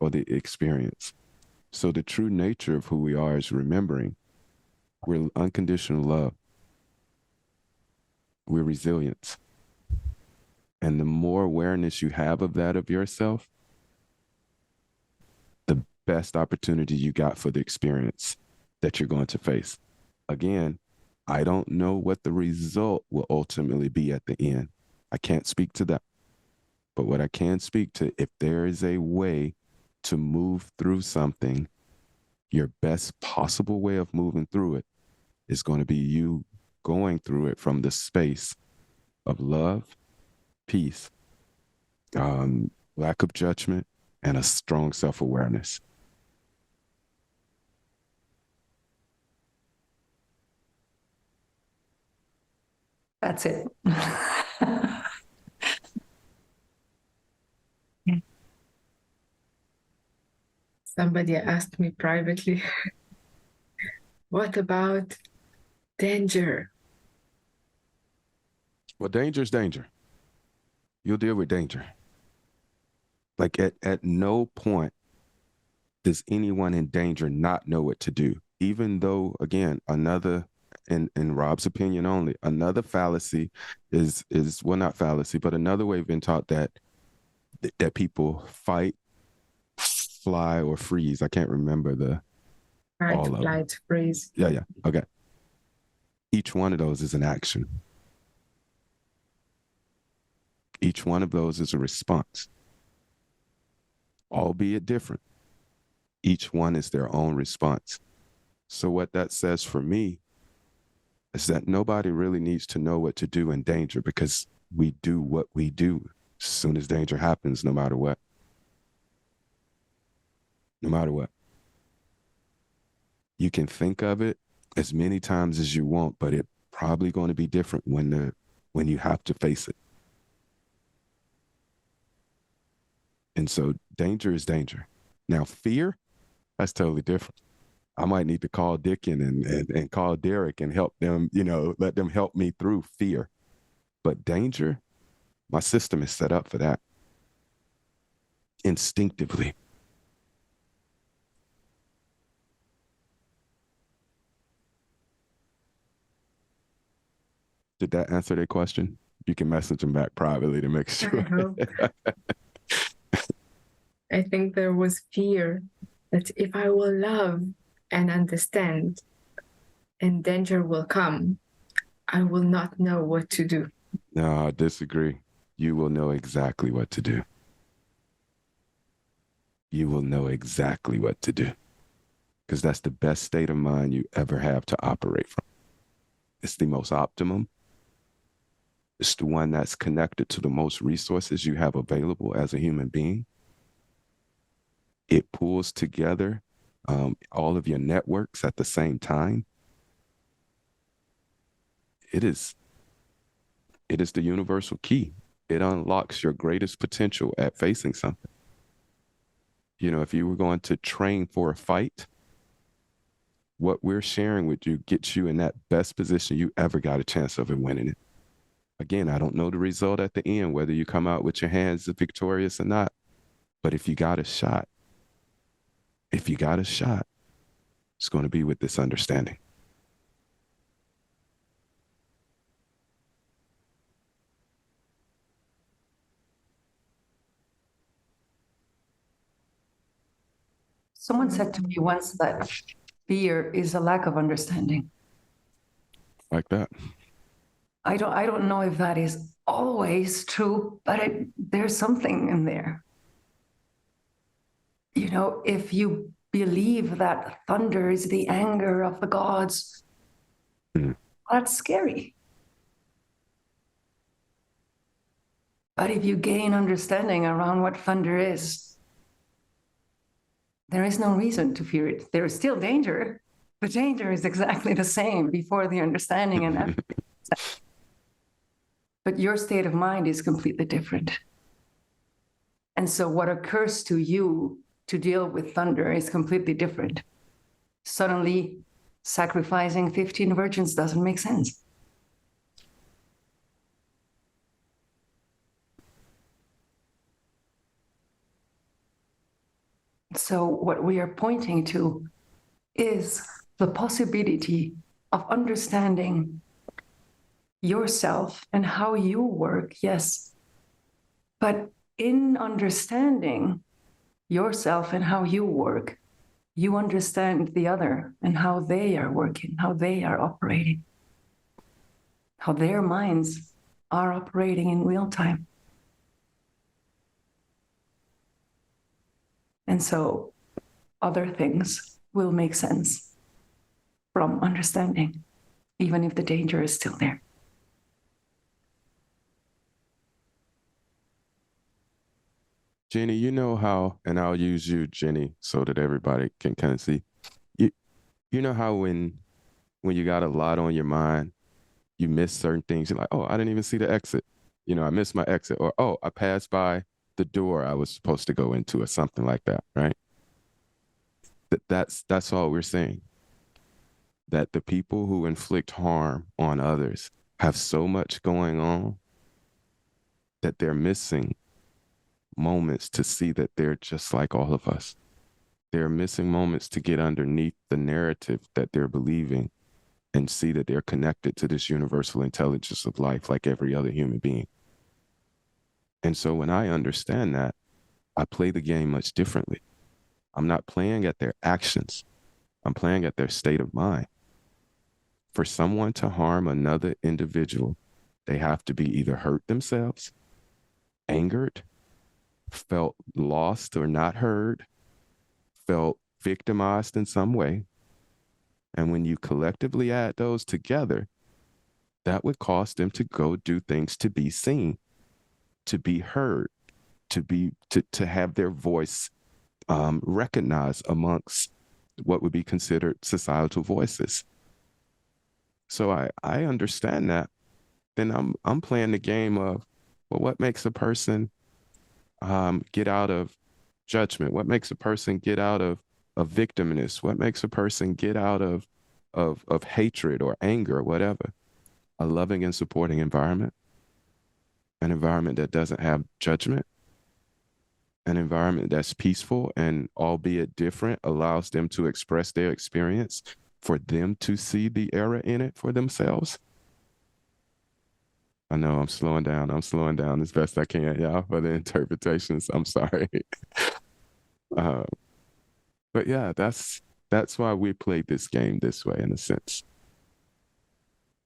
[SPEAKER 2] or the experience. So the true nature of who we are is remembering we're unconditional love. We're resilience. And the more awareness you have of that of yourself, the best opportunity you got for the experience that you're going to face. Again, I don't know what the result will ultimately be at the end. I can't speak to that. But what I can speak to, if there is a way to move through something, your best possible way of moving through it is going to be you going through it from the space of love, peace, lack of judgment, and a strong self-awareness.
[SPEAKER 3] That's it.
[SPEAKER 1] Somebody asked me privately, what about danger?
[SPEAKER 2] Well, danger is danger. You'll deal with danger. Like at no point does anyone in danger not know what to do, even though, again, another, in Rob's opinion only, another fallacy is well, not fallacy, but another way we've been taught that people fight, fly, or freeze. I can't remember
[SPEAKER 1] Fight,
[SPEAKER 2] all of them.
[SPEAKER 1] flight, freeze.
[SPEAKER 2] Yeah. Okay. Each one of those is an action. Each one of those is a response, albeit different. Each one is their own response. So what that says for me is that nobody really needs to know what to do in danger, because we do what we do as soon as danger happens, no matter what. No matter what. You can think of it as many times as you want, but it's probably going to be different when you have to face it. And so danger is danger. Now, fear, that's totally different. I might need to call Dickin and call Derek and help them, let them help me through fear. But danger, my system is set up for that instinctively. Did that answer their question? You can message them back privately to make sure.
[SPEAKER 1] I hope. I think there was fear that if I will love and understand and danger will come, I will not know what to do.
[SPEAKER 2] No, I disagree. You will know exactly what to do. You will know exactly what to do, because that's the best state of mind you ever have to operate from. It's the most optimum. It's the one that's connected to the most resources you have available as a human being. It pulls together all of your networks at the same time. It is the universal key. It unlocks your greatest potential at facing something. If you were going to train for a fight, what we're sharing with you gets you in that best position you ever got a chance of winning it. Again, I don't know the result at the end, whether you come out with your hands victorious or not. But if you got a shot, it's going to be with this understanding.
[SPEAKER 3] Someone said to me once that fear is a lack of understanding.
[SPEAKER 2] Like that.
[SPEAKER 3] I don't know if that is always true, but there's something in there. You know, if you believe that thunder is the anger of the gods, that's scary. But if you gain understanding around what thunder is, there is no reason to fear it. There is still danger. The danger is exactly the same before the understanding and after. But your state of mind is completely different. And so what occurs to you to deal with thunder is completely different. Suddenly, sacrificing 15 virgins doesn't make sense. So what we are pointing to is the possibility of understanding yourself and how you work, yes. But in understanding yourself and how you work, you understand the other and how they are working, how they are operating, how their minds are operating in real time. And so other things will make sense from understanding, even if the danger is still there.
[SPEAKER 2] Jenny, you know how, and I'll use you, Jenny, so that everybody can kind of see. You know how when you got a lot on your mind, you miss certain things. You're like, oh, I didn't even see the exit. You know, I missed my exit, or oh, I passed by the door I was supposed to go into, or something like that, right? That's all we're saying. That the people who inflict harm on others have so much going on that they're missing moments to see that they're just like all of us. They're missing moments to get underneath the narrative that they're believing and see that they're connected to this universal intelligence of life like every other human being. And so when I understand that, I play the game much differently. I'm not playing at their actions. I'm playing at their state of mind. For someone to harm another individual, they have to be either hurt themselves, angered, felt lost or not heard, felt victimized in some way. And when you collectively add those together, that would cause them to go do things to be seen, to be heard, to have their voice recognized amongst what would be considered societal voices. So I understand that. Then I'm playing the game of, well, what makes a person get out of judgment? What makes a person get out of victimness? What makes a person get out of hatred or anger or whatever? A loving and supporting environment, an environment that doesn't have judgment, an environment that's peaceful and, albeit different, allows them to express their experience, for them to see the error in it for themselves. I know I'm slowing down. I'm slowing down as best I can, y'all, for the interpretations. I'm sorry. uh, but yeah, that's why we played this game this way, in a sense.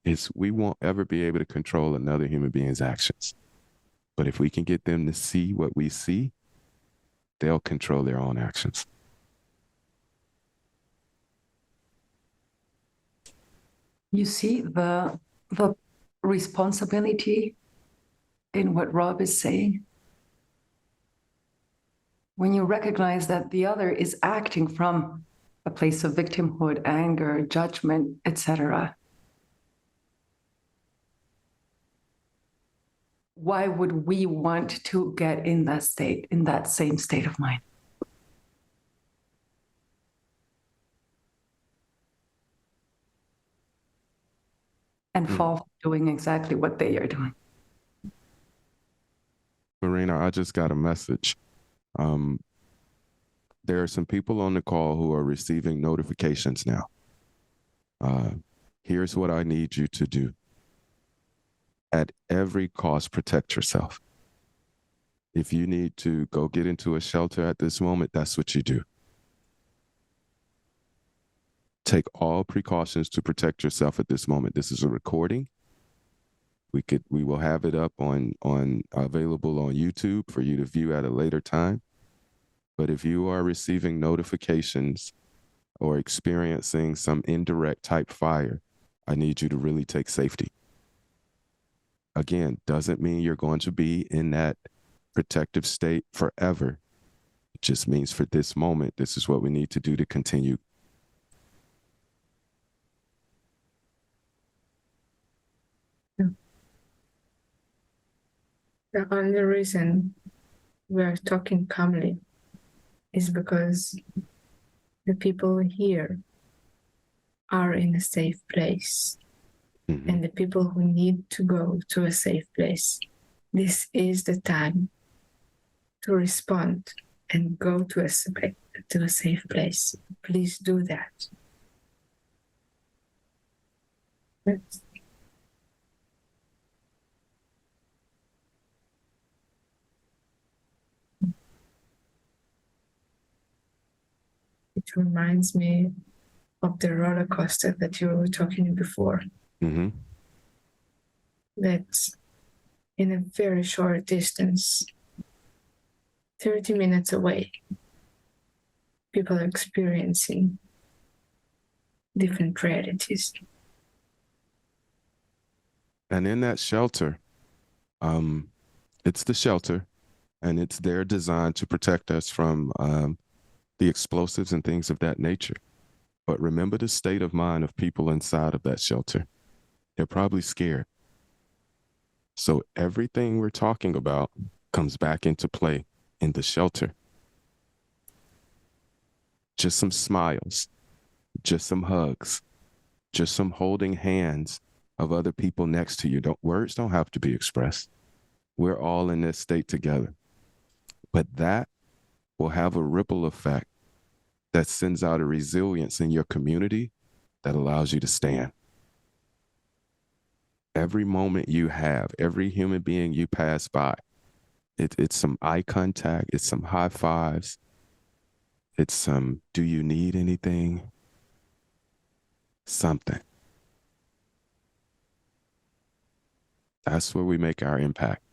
[SPEAKER 2] Is we won't ever be able to control another human being's actions. But if we can get them to see what we see, they'll control their own actions.
[SPEAKER 3] You see the responsibility in what Rob is saying? When you recognize that the other is acting from a place of victimhood, anger, judgment, etc., why would we want to get in that state, in that same state of mind? And fall doing exactly what they are doing.
[SPEAKER 2] Marina, I just got a message. There are some people on the call who are receiving notifications now. Here's what I need you to do. At every cost, protect yourself. If you need to go get into a shelter at this moment, that's what you do. Take all precautions to protect yourself at this moment. This is a recording. We will have it up on available on YouTube for you to view at a later time. But if you are receiving notifications or experiencing some indirect type fire, I need you to really take safety. Again, doesn't mean you're going to be in that protective state forever. It just means for this moment, this is what we need to do to continue.
[SPEAKER 1] The only reason we are talking calmly is because the people here are in a safe place.
[SPEAKER 2] Mm-hmm.
[SPEAKER 1] And the people who need to go to a safe place, this is the time to respond and go to a safe place. Please do that. It reminds me of the roller coaster that you were talking before.
[SPEAKER 2] Mm-hmm.
[SPEAKER 1] That in a very short distance, 30 minutes away, people are experiencing different realities.
[SPEAKER 2] And in that shelter, it's the shelter, and it's there designed to protect us from the explosives and things of that nature. But remember the state of mind of people inside of that shelter. They're probably scared. So everything we're talking about comes back into play in the shelter. Just some smiles, just some hugs, just some holding hands of other people next to you. Words don't have to be expressed. We're all in this state together. But that will have a ripple effect that sends out a resilience in your community that allows you to stand. Every moment you have, every human being you pass by, it's some eye contact, it's some high fives, it's some, do you need anything? Something. That's where we make our impact.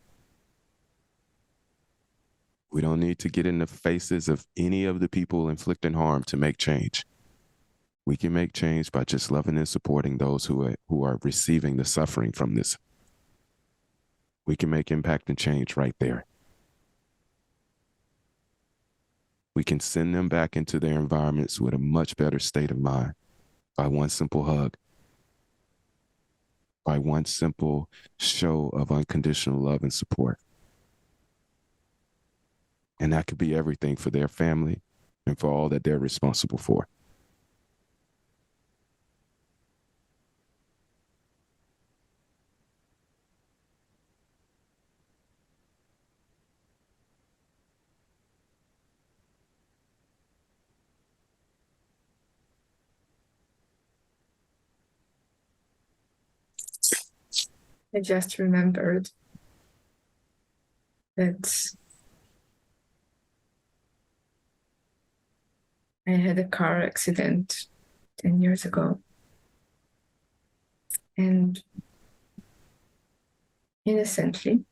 [SPEAKER 2] We don't need to get in the faces of any of the people inflicting harm to make change. We can make change by just loving and supporting those who are receiving the suffering from this. We can make impact and change right there. We can send them back into their environments with a much better state of mind by one simple hug, by one simple show of unconditional love and support. And that could be everything for their family and for all that they're responsible for.
[SPEAKER 1] I just remembered that I had a car accident 10 years ago. And innocently,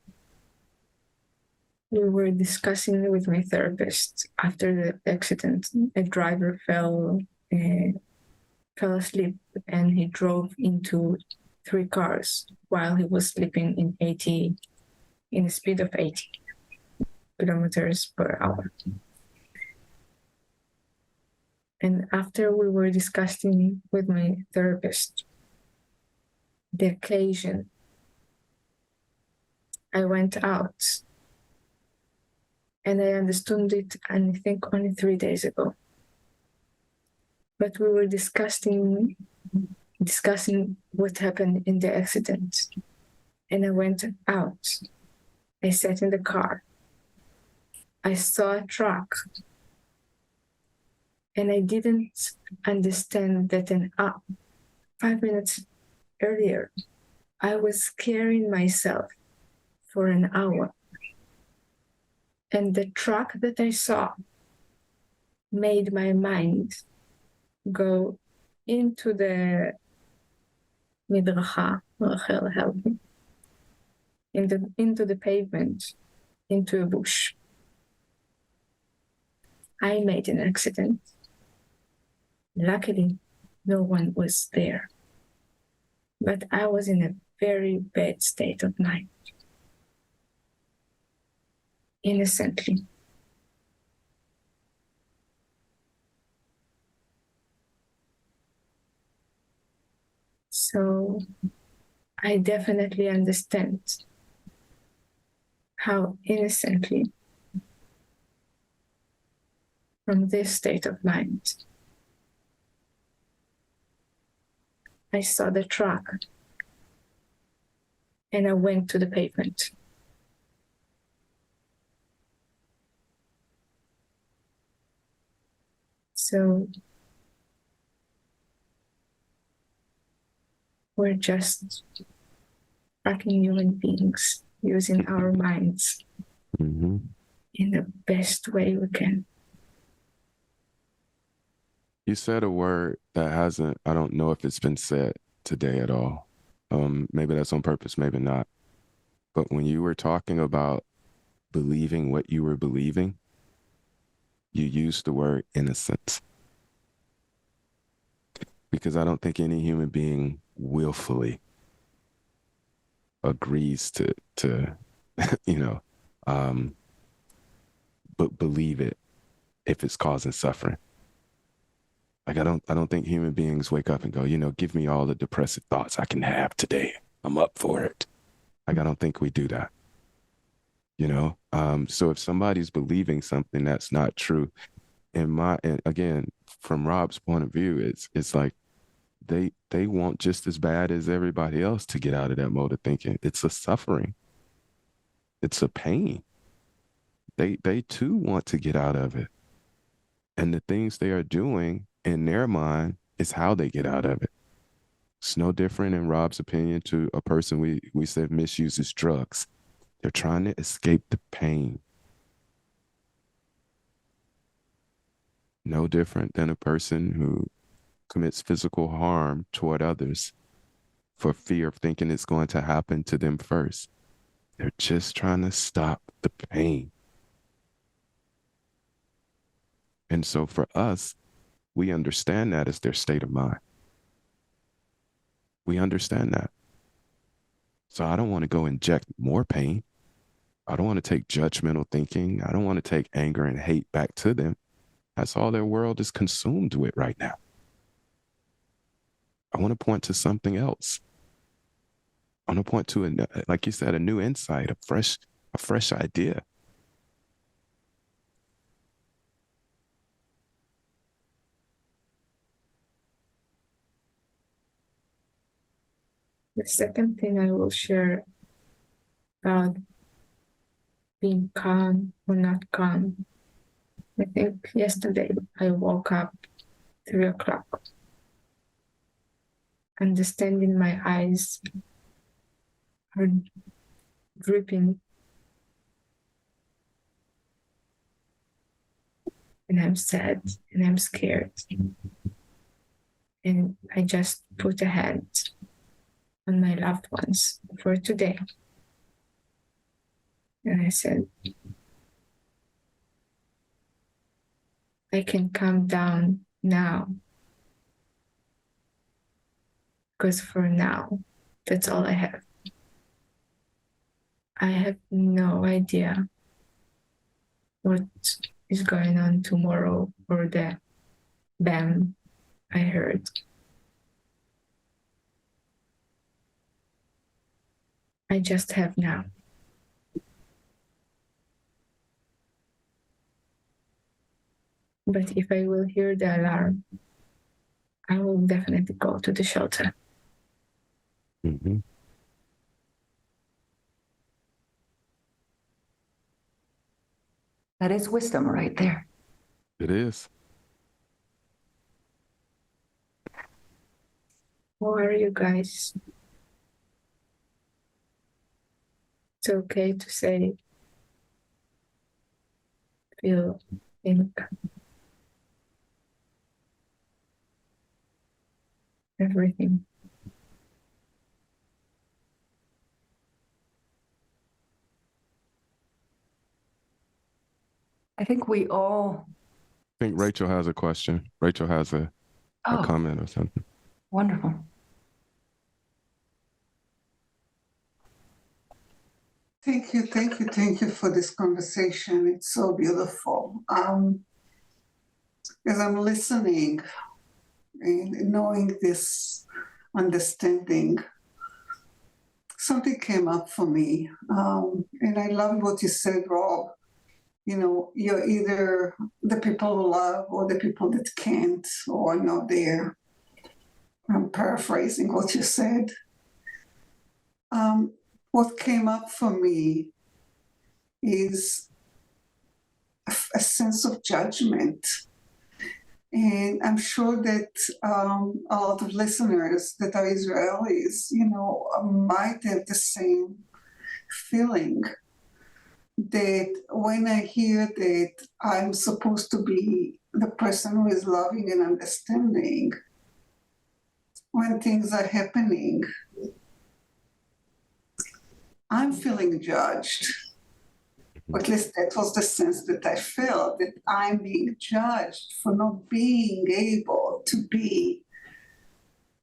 [SPEAKER 1] we were discussing with my therapist after the accident. A driver fell asleep and he drove into 3 cars while he was sleeping in a speed of 80 kilometers per hour. And after we were discussing with my therapist the occasion, I went out and I understood it, I think, only 3 days ago. But we were discussing what happened in the accident. And I went out. I sat in the car. I saw a truck. And I didn't understand that 5 minutes earlier, I was scaring myself for an hour. And the truck that I saw made my mind go into the midracha, Rachel help me, into the pavement, into a bush. I made an accident. Luckily, no one was there. But I was in a very bad state of mind. Innocently. So I definitely understand how innocently, from this state of mind, I saw the truck and I went to the pavement. So we're just fucking human beings using our minds
[SPEAKER 2] Mm-hmm.
[SPEAKER 1] in the best way we can.
[SPEAKER 2] You said a word that hasn't, I don't know if it's been said today at all. Maybe that's on purpose, maybe not. But when you were talking about believing what you were believing, you used the word innocence. Because I don't think any human being willfully agrees to you know, but believe it if it's causing suffering. Like I don't think human beings wake up and go, give me all the depressive thoughts I can have today. I'm up for it. Like I don't think we do that. So if somebody's believing something that's not true, and again, from Rob's point of view, it's like they want just as bad as everybody else to get out of that mode of thinking. It's a suffering. It's a pain. They too want to get out of it. And the things they are doing in their mind is how they get out of it. It's no different in Rob's opinion to a person we said misuses drugs. They're trying to escape the pain. No different than a person who commits physical harm toward others for fear of thinking it's going to happen to them first. They're just trying to stop the pain. And so for us, we understand that as their state of mind. We understand that. So I don't want to go inject more pain. I don't want to take judgmental thinking. I don't want to take anger and hate back to them. That's all their world is consumed with right now. I want to point to something else. I want to point to, like you said, a new insight, a fresh idea.
[SPEAKER 1] The second thing I will share about being calm or not calm. I think yesterday I woke up 3 o'clock, understanding my eyes are dripping, and I'm sad and I'm scared. And I just put a hand on my loved ones for today. And I said, I can calm down now. Because for now, that's all I have. I have no idea what is going on tomorrow or the bam I heard. I just have now. But if I will hear the alarm, I will definitely go to the shelter.
[SPEAKER 2] Mm-hmm.
[SPEAKER 3] That is wisdom right there.
[SPEAKER 2] It is.
[SPEAKER 1] How are you guys? It's okay to say, feel, think. everything.
[SPEAKER 3] I think we all.
[SPEAKER 2] I think Rachel has a question. Rachel has a comment or something.
[SPEAKER 3] Wonderful.
[SPEAKER 4] Thank you for this conversation. It's so beautiful. As I'm listening and knowing this understanding, something came up for me. And I love what you said, Rob. You know, you're either the people who love or the people that can't or are not there. I'm paraphrasing what you said. What came up for me is a sense of judgment. And I'm sure that a lot of listeners that are Israelis, you know, might have the same feeling that when I hear that I'm supposed to be the person who is loving and understanding, when things are happening, I'm feeling judged. Or at least that was the sense that I felt, that I'm being judged for not being able to be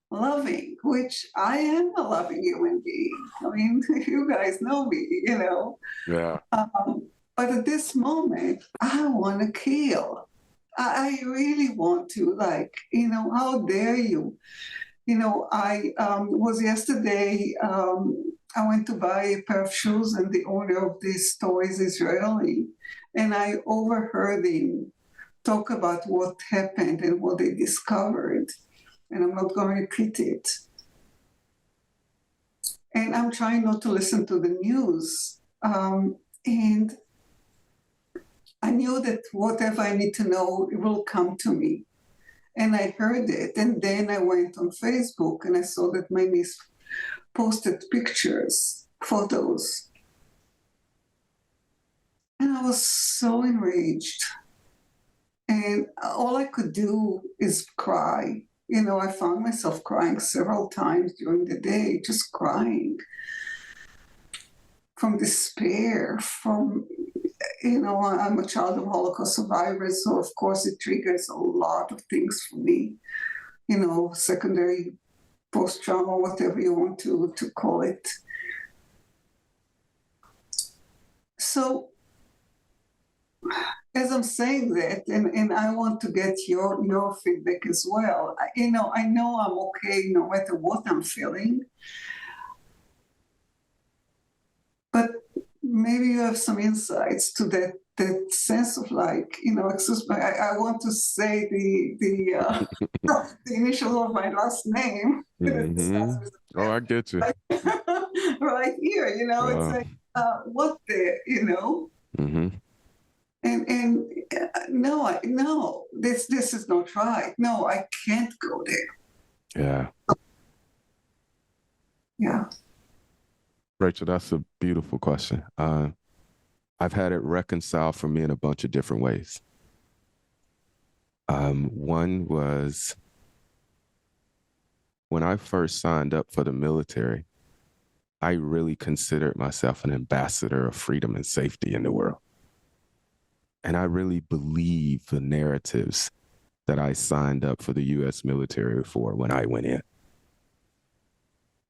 [SPEAKER 4] loving, which I am a loving human being. I mean, you guys know me, you know.
[SPEAKER 2] Yeah.
[SPEAKER 4] But at this moment, I want to kill. I really want to, like, you know, how dare you? You know, I was yesterday, I went to buy a pair of shoes, and the owner of this store is Israeli. And I overheard him talk about what happened and what they discovered. And I'm not going to repeat it. And I'm trying not to listen to the news. And I knew that whatever I need to know, it will come to me. And I heard it. And then I went on Facebook and I saw that my niece posted pictures, photos. And I was so enraged. And all I could do is cry. You know, I found myself crying several times during the day, just crying from despair, from, you know, I'm a child of Holocaust survivors, so of course it triggers a lot of things for me, you know, secondary post-trauma, whatever you want to call it. So as I'm saying that, and I want to get your feedback as well, I know I'm okay no matter what I'm feeling, but maybe you have some insights to that sense of, like, you know, excuse me, I want to say the the initial of my last name.
[SPEAKER 2] Mm-hmm. Oh, I get you.
[SPEAKER 4] Right here, you know, it's like, what the, you know?
[SPEAKER 2] Mm-hmm.
[SPEAKER 4] And no, this is not right. No, I can't go there.
[SPEAKER 2] Yeah.
[SPEAKER 4] Yeah.
[SPEAKER 2] Rachel, that's a beautiful question. I've had it reconciled for me in a bunch of different ways. One was when I first signed up for the military, I really considered myself an ambassador of freedom and safety in the world. And I really believe the narratives that I signed up for the U.S. military for when I went in.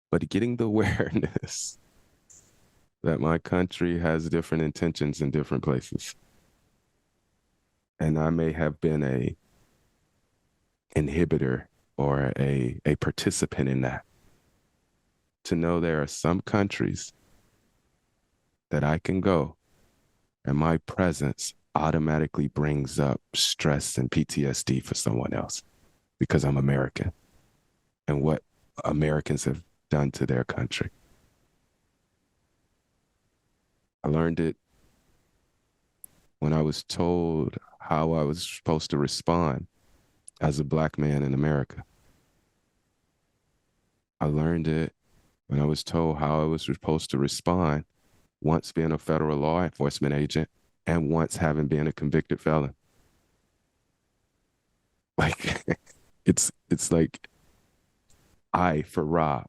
[SPEAKER 2] But getting the awareness that my country has different intentions in different places. And I may have been a inhibitor or a participant in that. To know there are some countries that I can go and my presence automatically brings up stress and PTSD for someone else because I'm American and what Americans have done to their country. I learned it when I was told how I was supposed to respond as a Black man in America. I learned it when I was told how I was supposed to respond once being a federal law enforcement agent and once having been a convicted felon. Like, it's like for Rob,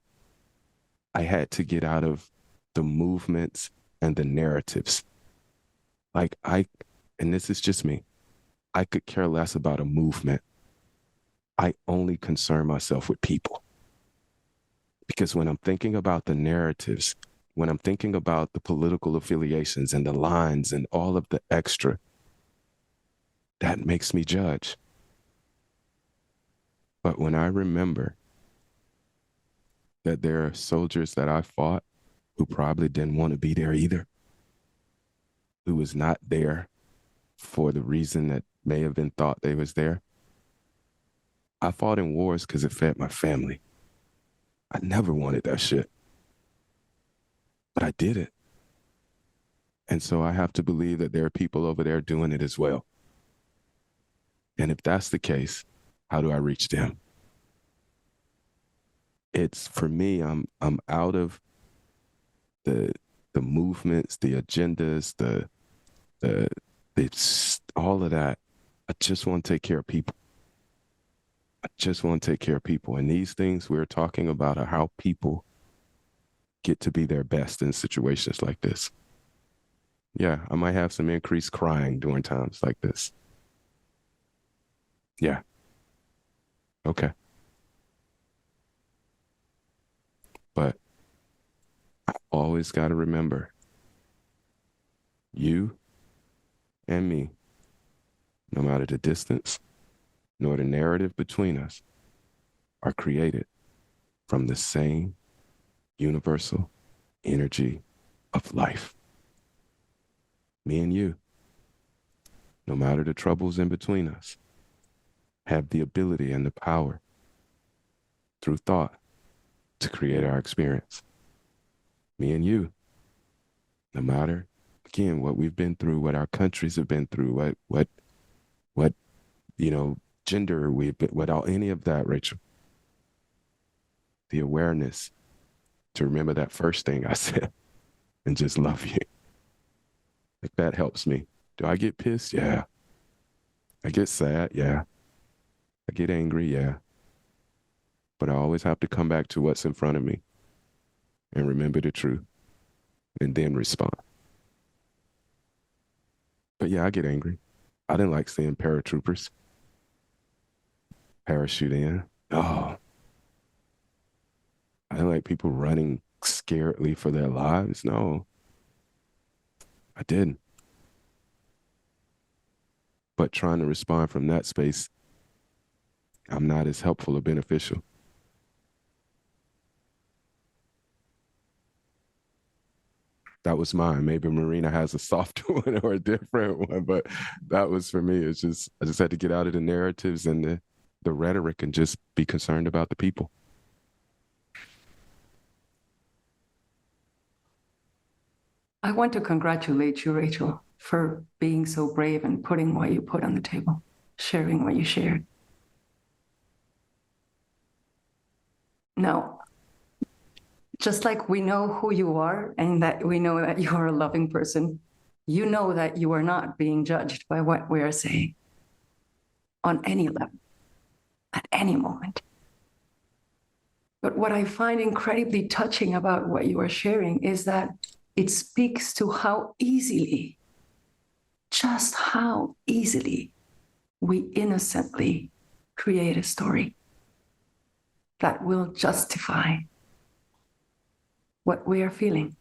[SPEAKER 2] I had to get out of the movements and the narratives. Like and this is just me, I could care less about a movement. I only concern myself with people. Because when I'm thinking about the narratives, when I'm thinking about the political affiliations and the lines and all of the extra, that makes me judge. But when I remember that there are soldiers that I fought who probably didn't want to be there either, who was not there for the reason that may have been thought they was there. I fought in wars because it fed my family. I never wanted that shit, but I did it. And so I have to believe that there are people over there doing it as well. And if that's the case, how do I reach them? It's, for me, I'm out of the movements, the agendas, it's all of that. I just want to take care of people. I just want to take care of people. And these things we're talking about are how people get to be their best in situations like this. Yeah, I might have some increased crying during times like this. Yeah. Okay. But I always got to remember, you and me, no matter the distance nor the narrative between us, are created from the same universal energy of life. Me and you, no matter the troubles in between us, have the ability and the power through thought to create our experience. Me and you, no matter, again, what we've been through, what our countries have been through, what gender we've been, without any of that, Rachel, the awareness to remember that first thing I said and just love you. Like, that helps me. Do I get pissed? Yeah. I get sad? Yeah. I get angry? Yeah. But I always have to come back to what's in front of me and remember the truth and then respond. But yeah, I get angry. I didn't like seeing paratroopers parachute in. Oh, I didn't like people running scaredly for their lives. No, I didn't. But trying to respond from that space, I'm not as helpful or beneficial. That was mine. Maybe Marina has a softer one or a different one, but that was for me. It's just, I just had to get out of the narratives and the rhetoric and just be concerned about the people.
[SPEAKER 3] I want to congratulate you, Rachel, for being so brave and putting what you put on the table, sharing what you shared. Now, just like we know who you are and that we know that you are a loving person, you know that you are not being judged by what we are saying on any level, at any moment. But what I find incredibly touching about what you are sharing is that it speaks to how easily, just how easily we innocently create a story that will justify what we are feeling.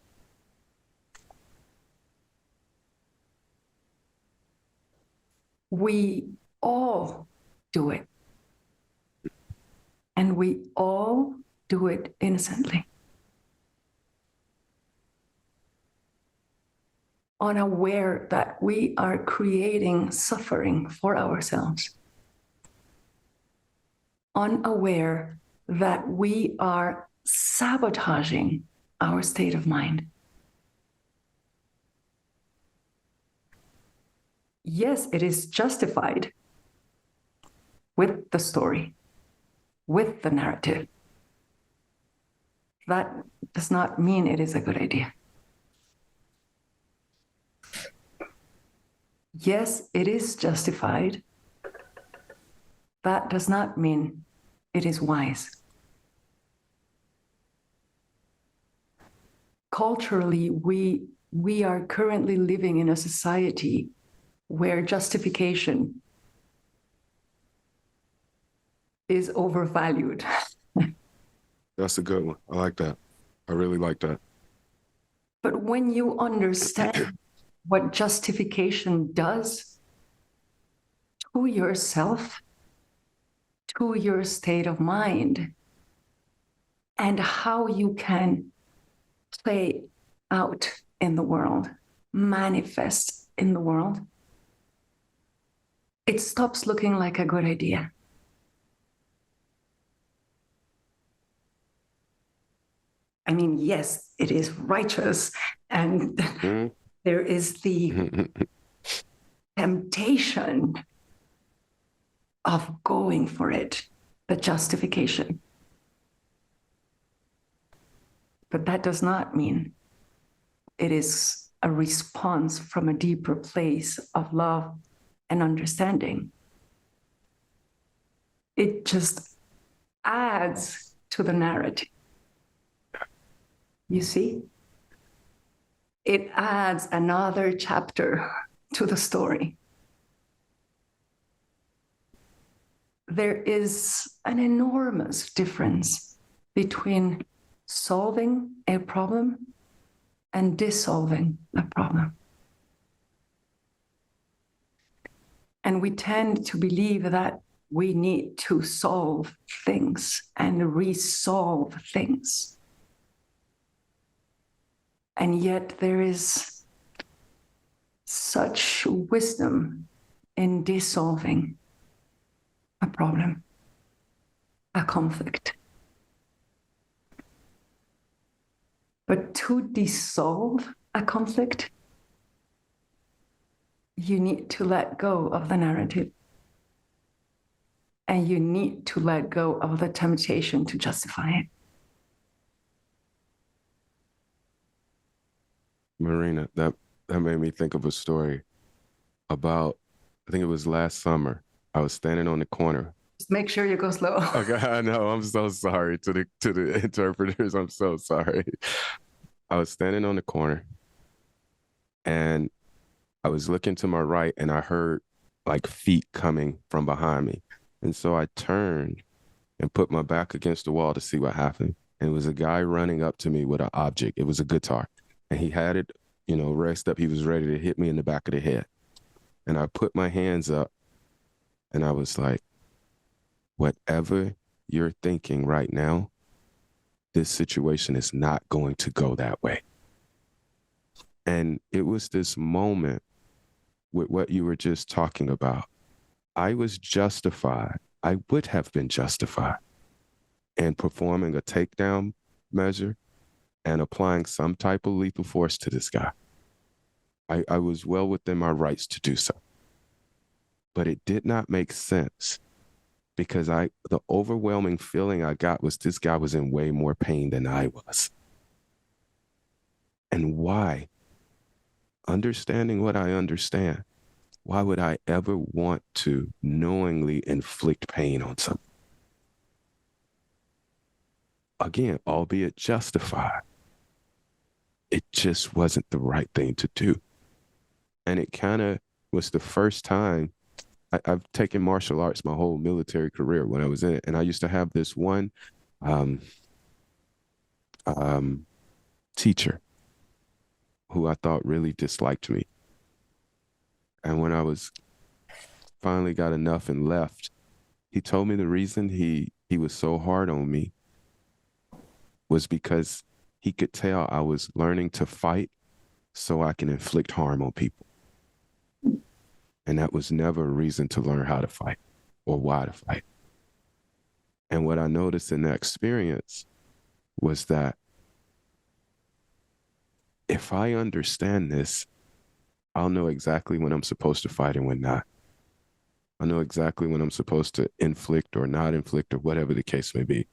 [SPEAKER 3] We all do it. And we all do it innocently. Unaware that we are creating suffering for ourselves. Unaware that we are sabotaging our state of mind. Yes, it is justified with the story, with the narrative. That does not mean it is a good idea. Yes, it is justified. That does not mean it is wise. culturally, we are currently living in a society where justification is overvalued.
[SPEAKER 2] That's a good one. I like that. I really like that.
[SPEAKER 3] But when you understand what justification does to yourself, to your state of mind, and how you can play out in the world, manifest in the world, it stops looking like a good idea. I mean, yes, it is righteous, and there is the temptation of going for it, the justification. But that does not mean it is a response from a deeper place of love and understanding. It just adds to the narrative. You see? It adds another chapter to the story. There is an enormous difference between solving a problem and dissolving a problem. And we tend to believe that we need to solve things and resolve things. And yet there is such wisdom in dissolving a problem, a conflict. But to dissolve a conflict, you need to let go of the narrative. And you need to let go of the temptation to justify it.
[SPEAKER 2] Marina, that made me think of a story about, I think it was last summer. I was standing on the corner.
[SPEAKER 3] Just make sure you go slow.
[SPEAKER 2] Okay, I know. I'm so sorry to the interpreters. I'm so sorry. I was standing on the corner and I was looking to my right and I heard like feet coming from behind me. And so I turned and put my back against the wall to see what happened. And it was a guy running up to me with an object. It was a guitar. And he had it, raised up. He was ready to hit me in the back of the head. And I put my hands up and I was like, whatever you're thinking right now, this situation is not going to go that way. And it was this moment with what you were just talking about. I was justified. I would have been justified in performing a takedown measure and applying some type of lethal force to this guy. I was well within my rights to do so. But it did not make sense because the overwhelming feeling I got was this guy was in way more pain than I was. And why? Understanding what I understand, why would I ever want to knowingly inflict pain on someone? Again, albeit justified, it just wasn't the right thing to do. And it kind of was the first time I've taken martial arts my whole military career when I was in it. And I used to have this one teacher who I thought really disliked me. And when I was finally got enough and left, he told me the reason he was so hard on me was because he could tell I was learning to fight so I can inflict harm on people. And that was never a reason to learn how to fight or why to fight. And what I noticed in that experience was that if I understand this, I'll know exactly when I'm supposed to fight and when not. I know exactly when I'm supposed to inflict or not inflict or whatever the case may be.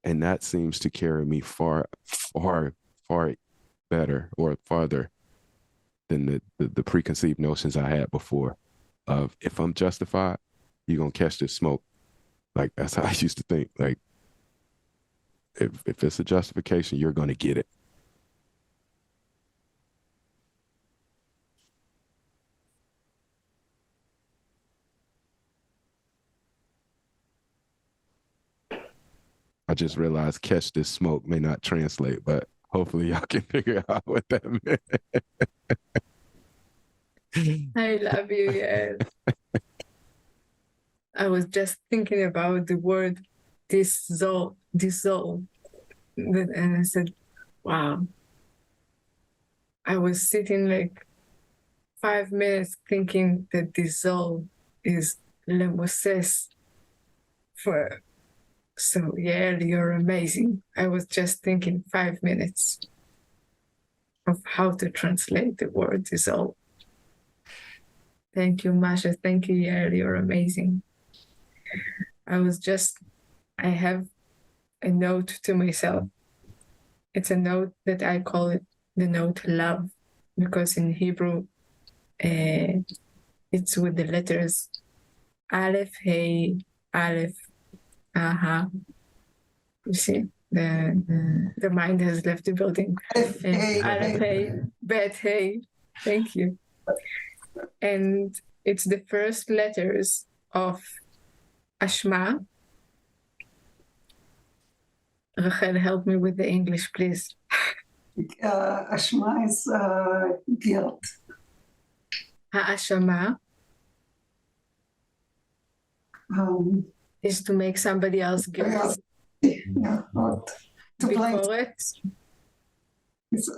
[SPEAKER 2] And that seems to carry me far, far, far better or farther than the preconceived notions I had before of if I'm justified, you're going to catch this smoke. Like, that's how I used to think. Like, if it's a justification, you're going to get it. I just realized catch this smoke may not translate, but hopefully y'all can figure out what that meant.
[SPEAKER 1] I love you, yeah. I was just thinking about the word dissolve. And I said, wow. I was sitting like 5 minutes thinking that dissolve is lemoses for. So yeah, you're amazing. I was just thinking 5 minutes of how to translate the word dissolve. Thank you, Masha. Thank you, Yael. You're amazing. I have a note to myself. It's a note that I call it the note love, because in Hebrew, it's with the letters Aleph, Hey, Aleph, Aha. You see, the mind has left the building. Aleph, Hey, Bet, Hey. Thank you. And it's the first letters of Ashma. Rachel, help me with the English, please.
[SPEAKER 4] Ashma is guilt.
[SPEAKER 1] Ha'ashama is to make somebody else guilty.
[SPEAKER 4] Yeah, right. To blame.
[SPEAKER 1] Bikoret,
[SPEAKER 4] It's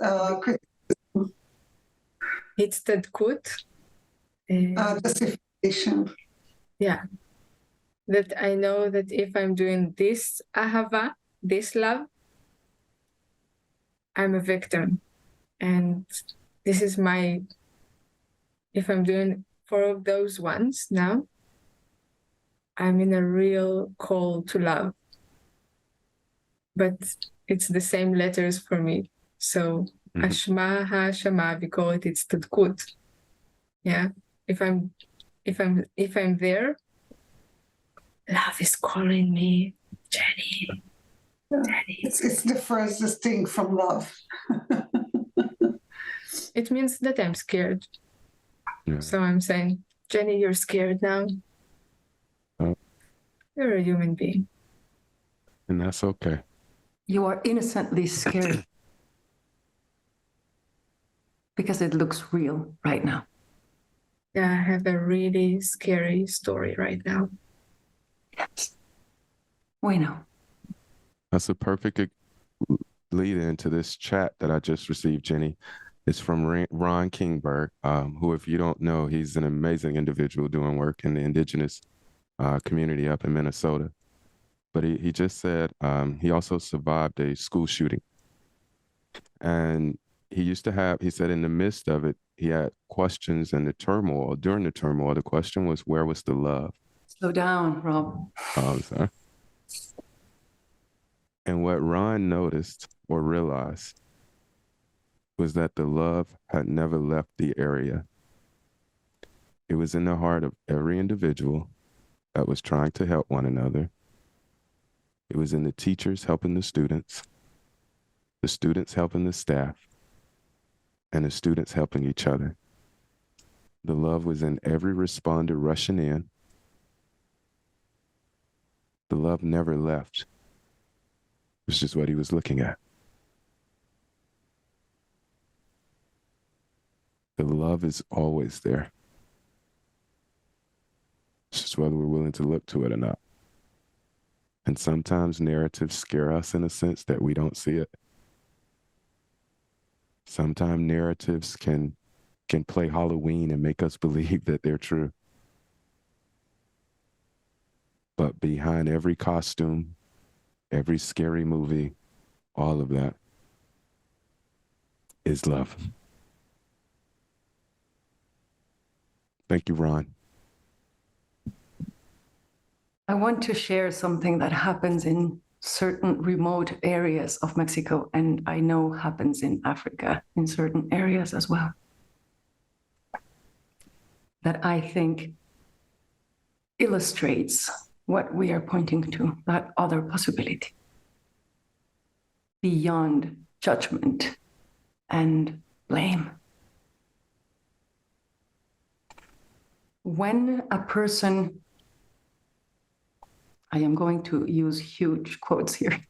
[SPEAKER 1] Hitztadkut.
[SPEAKER 4] justification.
[SPEAKER 1] Yeah. That I know that if I'm doing this ahava, this love, I'm a victim. And this is if I'm doing 4 of those ones now, I'm in a real call to love. But it's the same letters for me. So Ashma ha'ashama bikoret hitztadkut. Yeah. If I'm there, love is calling me, Jenny. Jenny.
[SPEAKER 4] It's the furthest thing from love.
[SPEAKER 1] It means that I'm scared.
[SPEAKER 2] Yeah.
[SPEAKER 1] So I'm saying, Jenny, you're scared now.
[SPEAKER 2] Oh.
[SPEAKER 1] You're a human being.
[SPEAKER 2] And that's okay.
[SPEAKER 3] You are innocently scared because it looks real right now.
[SPEAKER 1] Yeah, I have a really scary story right now.
[SPEAKER 3] Yes. We know.
[SPEAKER 2] That's a perfect lead into this chat that I just received, Jenny. It's from Ron Kingberg, who, if you don't know, he's an amazing individual doing work in the indigenous community up in Minnesota. But he just said he also survived a school shooting. And he said in the midst of it, he had questions and during the turmoil, the question was, where was the love?
[SPEAKER 3] Slow down, Rob.
[SPEAKER 2] Oh, I'm sorry. And what Ron noticed or realized was that the love had never left the area. It was in the heart of every individual that was trying to help one another. It was in the teachers helping the students helping the staff, and the students helping each other. The love was in every responder rushing in. The love never left. It's just what he was looking at. The love is always there. It's just whether we're willing to look to it or not. And sometimes narratives scare us in a sense that we don't see it. Sometimes narratives can play Halloween and make us believe that they're true. But behind every costume, every scary movie, all of that is love. Thank you, Ron.
[SPEAKER 3] I want to share something that happens in certain remote areas of Mexico, and I know happens in Africa in certain areas as well, that I think illustrates what we are pointing to, that other possibility beyond judgment and blame. When a person I am going to use huge quotes here,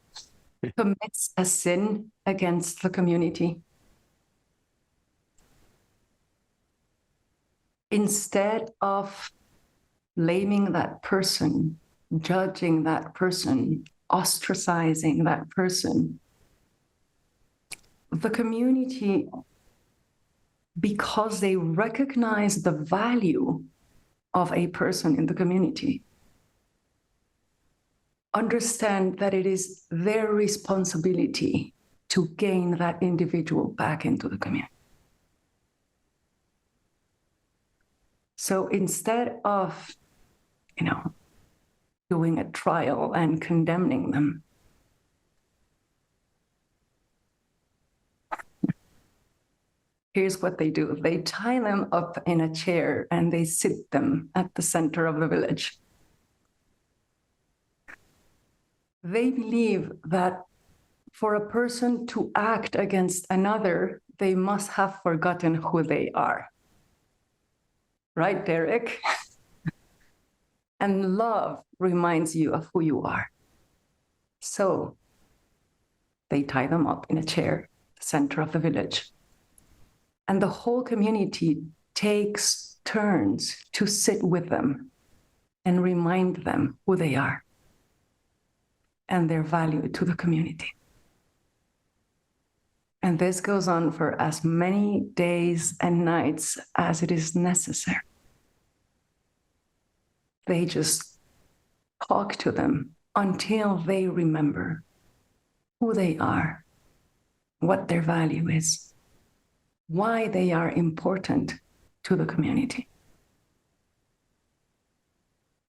[SPEAKER 3] commits a sin against the community, instead of blaming that person, judging that person, ostracizing that person, the community, because they recognize the value of a person in the community, understand that it is their responsibility to gain that individual back into the community. So instead of, doing a trial and condemning them, here's what they do. They tie them up in a chair and they sit them at the center of the village. They believe that for a person to act against another, they must have forgotten who they are. Right, Derek? And love reminds you of who you are. So they tie them up in a chair, the center of the village. And the whole community takes turns to sit with them and remind them who they are and their value to the community. And this goes on for as many days and nights as it is necessary. They just talk to them until they remember who they are, what their value is, why they are important to the community.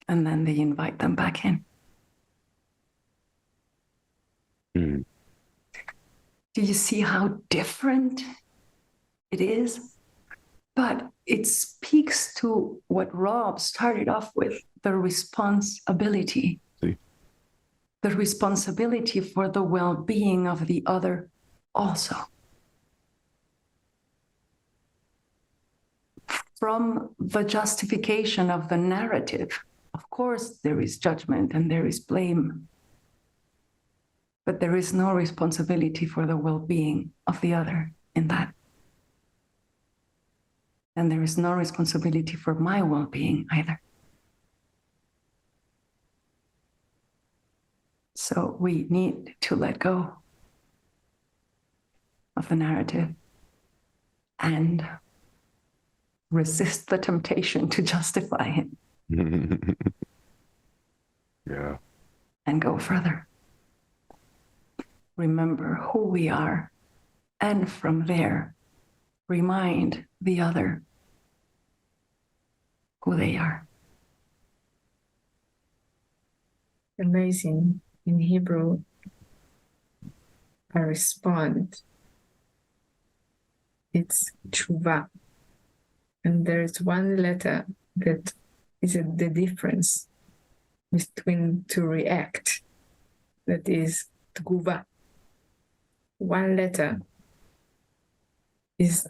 [SPEAKER 3] And then they invite them back in.
[SPEAKER 2] Mm.
[SPEAKER 3] Do you see how different it is? But it speaks to what Rob started off with, the responsibility.
[SPEAKER 2] See.
[SPEAKER 3] The responsibility for the well-being of the other also. From the justification of the narrative, of course, there is judgment and there is blame, but there is no responsibility for the well-being of the other in that. And there is no responsibility for my well-being either. So we need to let go of the narrative and resist the temptation to justify it.
[SPEAKER 2] Yeah.
[SPEAKER 3] And go further. Remember who we are, and from there, remind the other who they are.
[SPEAKER 1] Amazing. In Hebrew, I respond. It's tshuva. And there's one letter that is the difference between to react. That is tguva. One letter is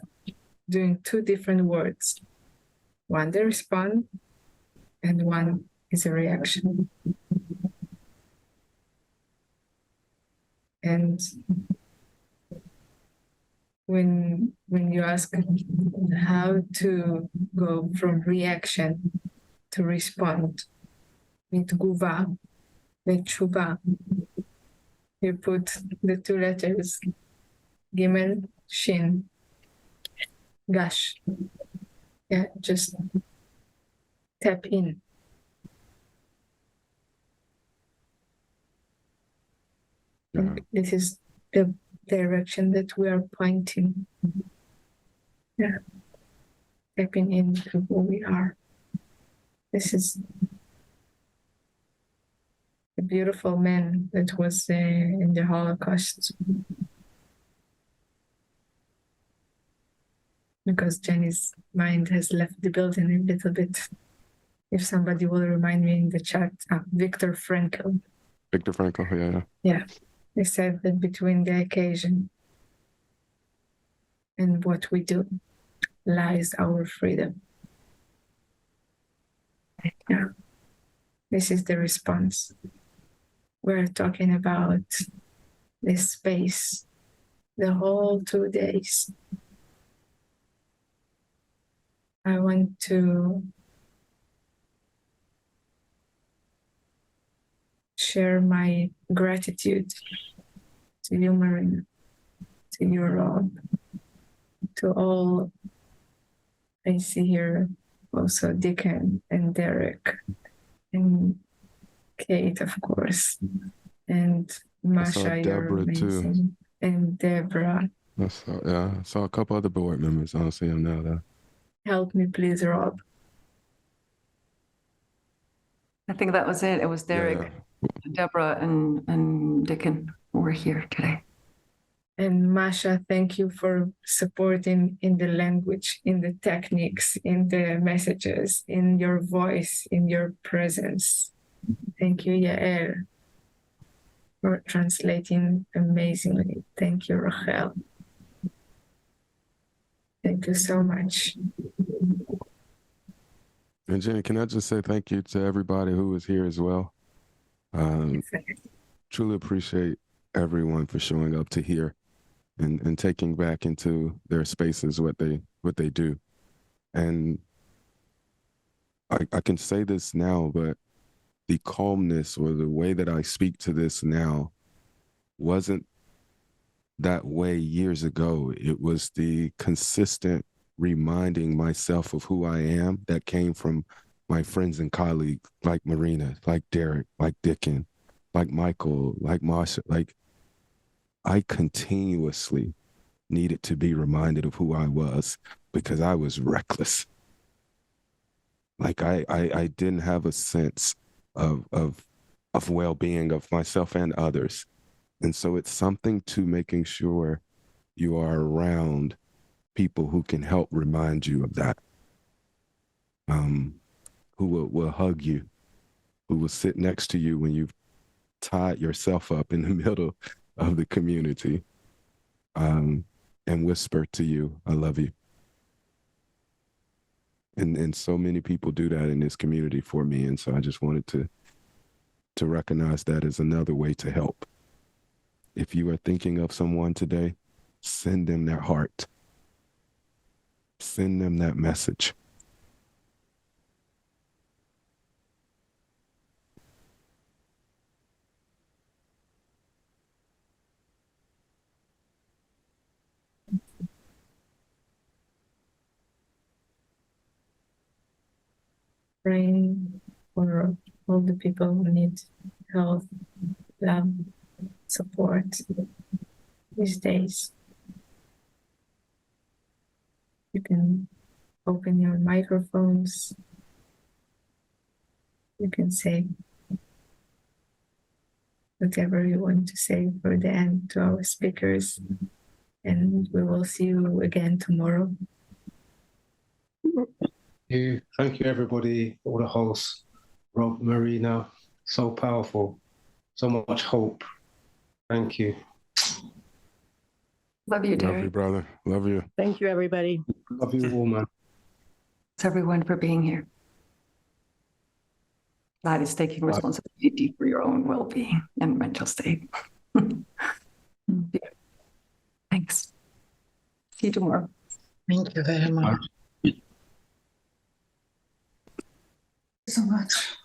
[SPEAKER 1] doing two different words. One they respond, and one is a reaction. And when you ask how to go from reaction to respond, mitguva, tshuva, you put the two letters gimel, shin, gash. Yeah, just tap in.
[SPEAKER 2] Yeah.
[SPEAKER 1] This is the direction that we are pointing. Yeah, tapping into who we are. This is a beautiful man that was in the Holocaust. Because Jenny's mind has left the building a little bit. If somebody will remind me in the chat, Viktor Frankl.
[SPEAKER 2] Viktor Frankl, yeah.
[SPEAKER 1] Yeah, he said that between the occasion and what we do lies our freedom. Yeah. this is the response. We're talking about this space the whole 2 days. I want to share my gratitude to you, Marina, to you, Rob, to all I see here, also Dickon and Derek and Kate, of course, and Masha, you're
[SPEAKER 2] Deborah, too.
[SPEAKER 1] amazing, and Deborah.
[SPEAKER 2] I saw a couple other board members. I don't see them now, though.
[SPEAKER 1] Help me, please, Rob.
[SPEAKER 3] I think that was it. It was Derek, Deborah, and Dickon who were here today.
[SPEAKER 1] And Masha, thank you for supporting in the language, in the techniques, in the messages, in your voice, in your presence. Thank you, Yael, for translating amazingly. Thank you, Rachel. Thank you so much.
[SPEAKER 2] And Jenny, can I just say thank you to everybody who was here as well? Truly appreciate everyone for showing up to hear and taking back into their spaces what they do. And I can say this now, but the calmness or the way that I speak to this now wasn't that way years ago. It was the consistent reminding myself of who I am that came from my friends and colleagues like Marina, like Derek, like Dickon, like Michael, like Masha. Like, I continuously needed to be reminded of who I was because I was reckless. Like I didn't have a sense of well-being of myself and others. And so it's something to making sure you are around people who can help remind you of that, who will hug you, who will sit next to you when you've tied yourself up in the middle of the community, and whisper to you, I love you. And so many people do that in this community for me. And so I just wanted to recognize that as another way to help. If you are thinking of someone today, send them their heart. Send them that message.
[SPEAKER 1] Praying for all the people who need health, love, support these days. You can open your microphones. You can say whatever you want to say for the end to our speakers. And we will see you again tomorrow.
[SPEAKER 5] Thank you, everybody, all the hosts, Rob, Marina. So powerful, so much hope. Thank you.
[SPEAKER 3] Love you, Derek.
[SPEAKER 2] Love you, brother. Love you.
[SPEAKER 6] Thank you, everybody.
[SPEAKER 5] Love you all, man.
[SPEAKER 3] Thanks, everyone, for being here. That is taking responsibility for your own well-being and mental state. Thanks. See you tomorrow.
[SPEAKER 6] Thank you very much.
[SPEAKER 4] So much.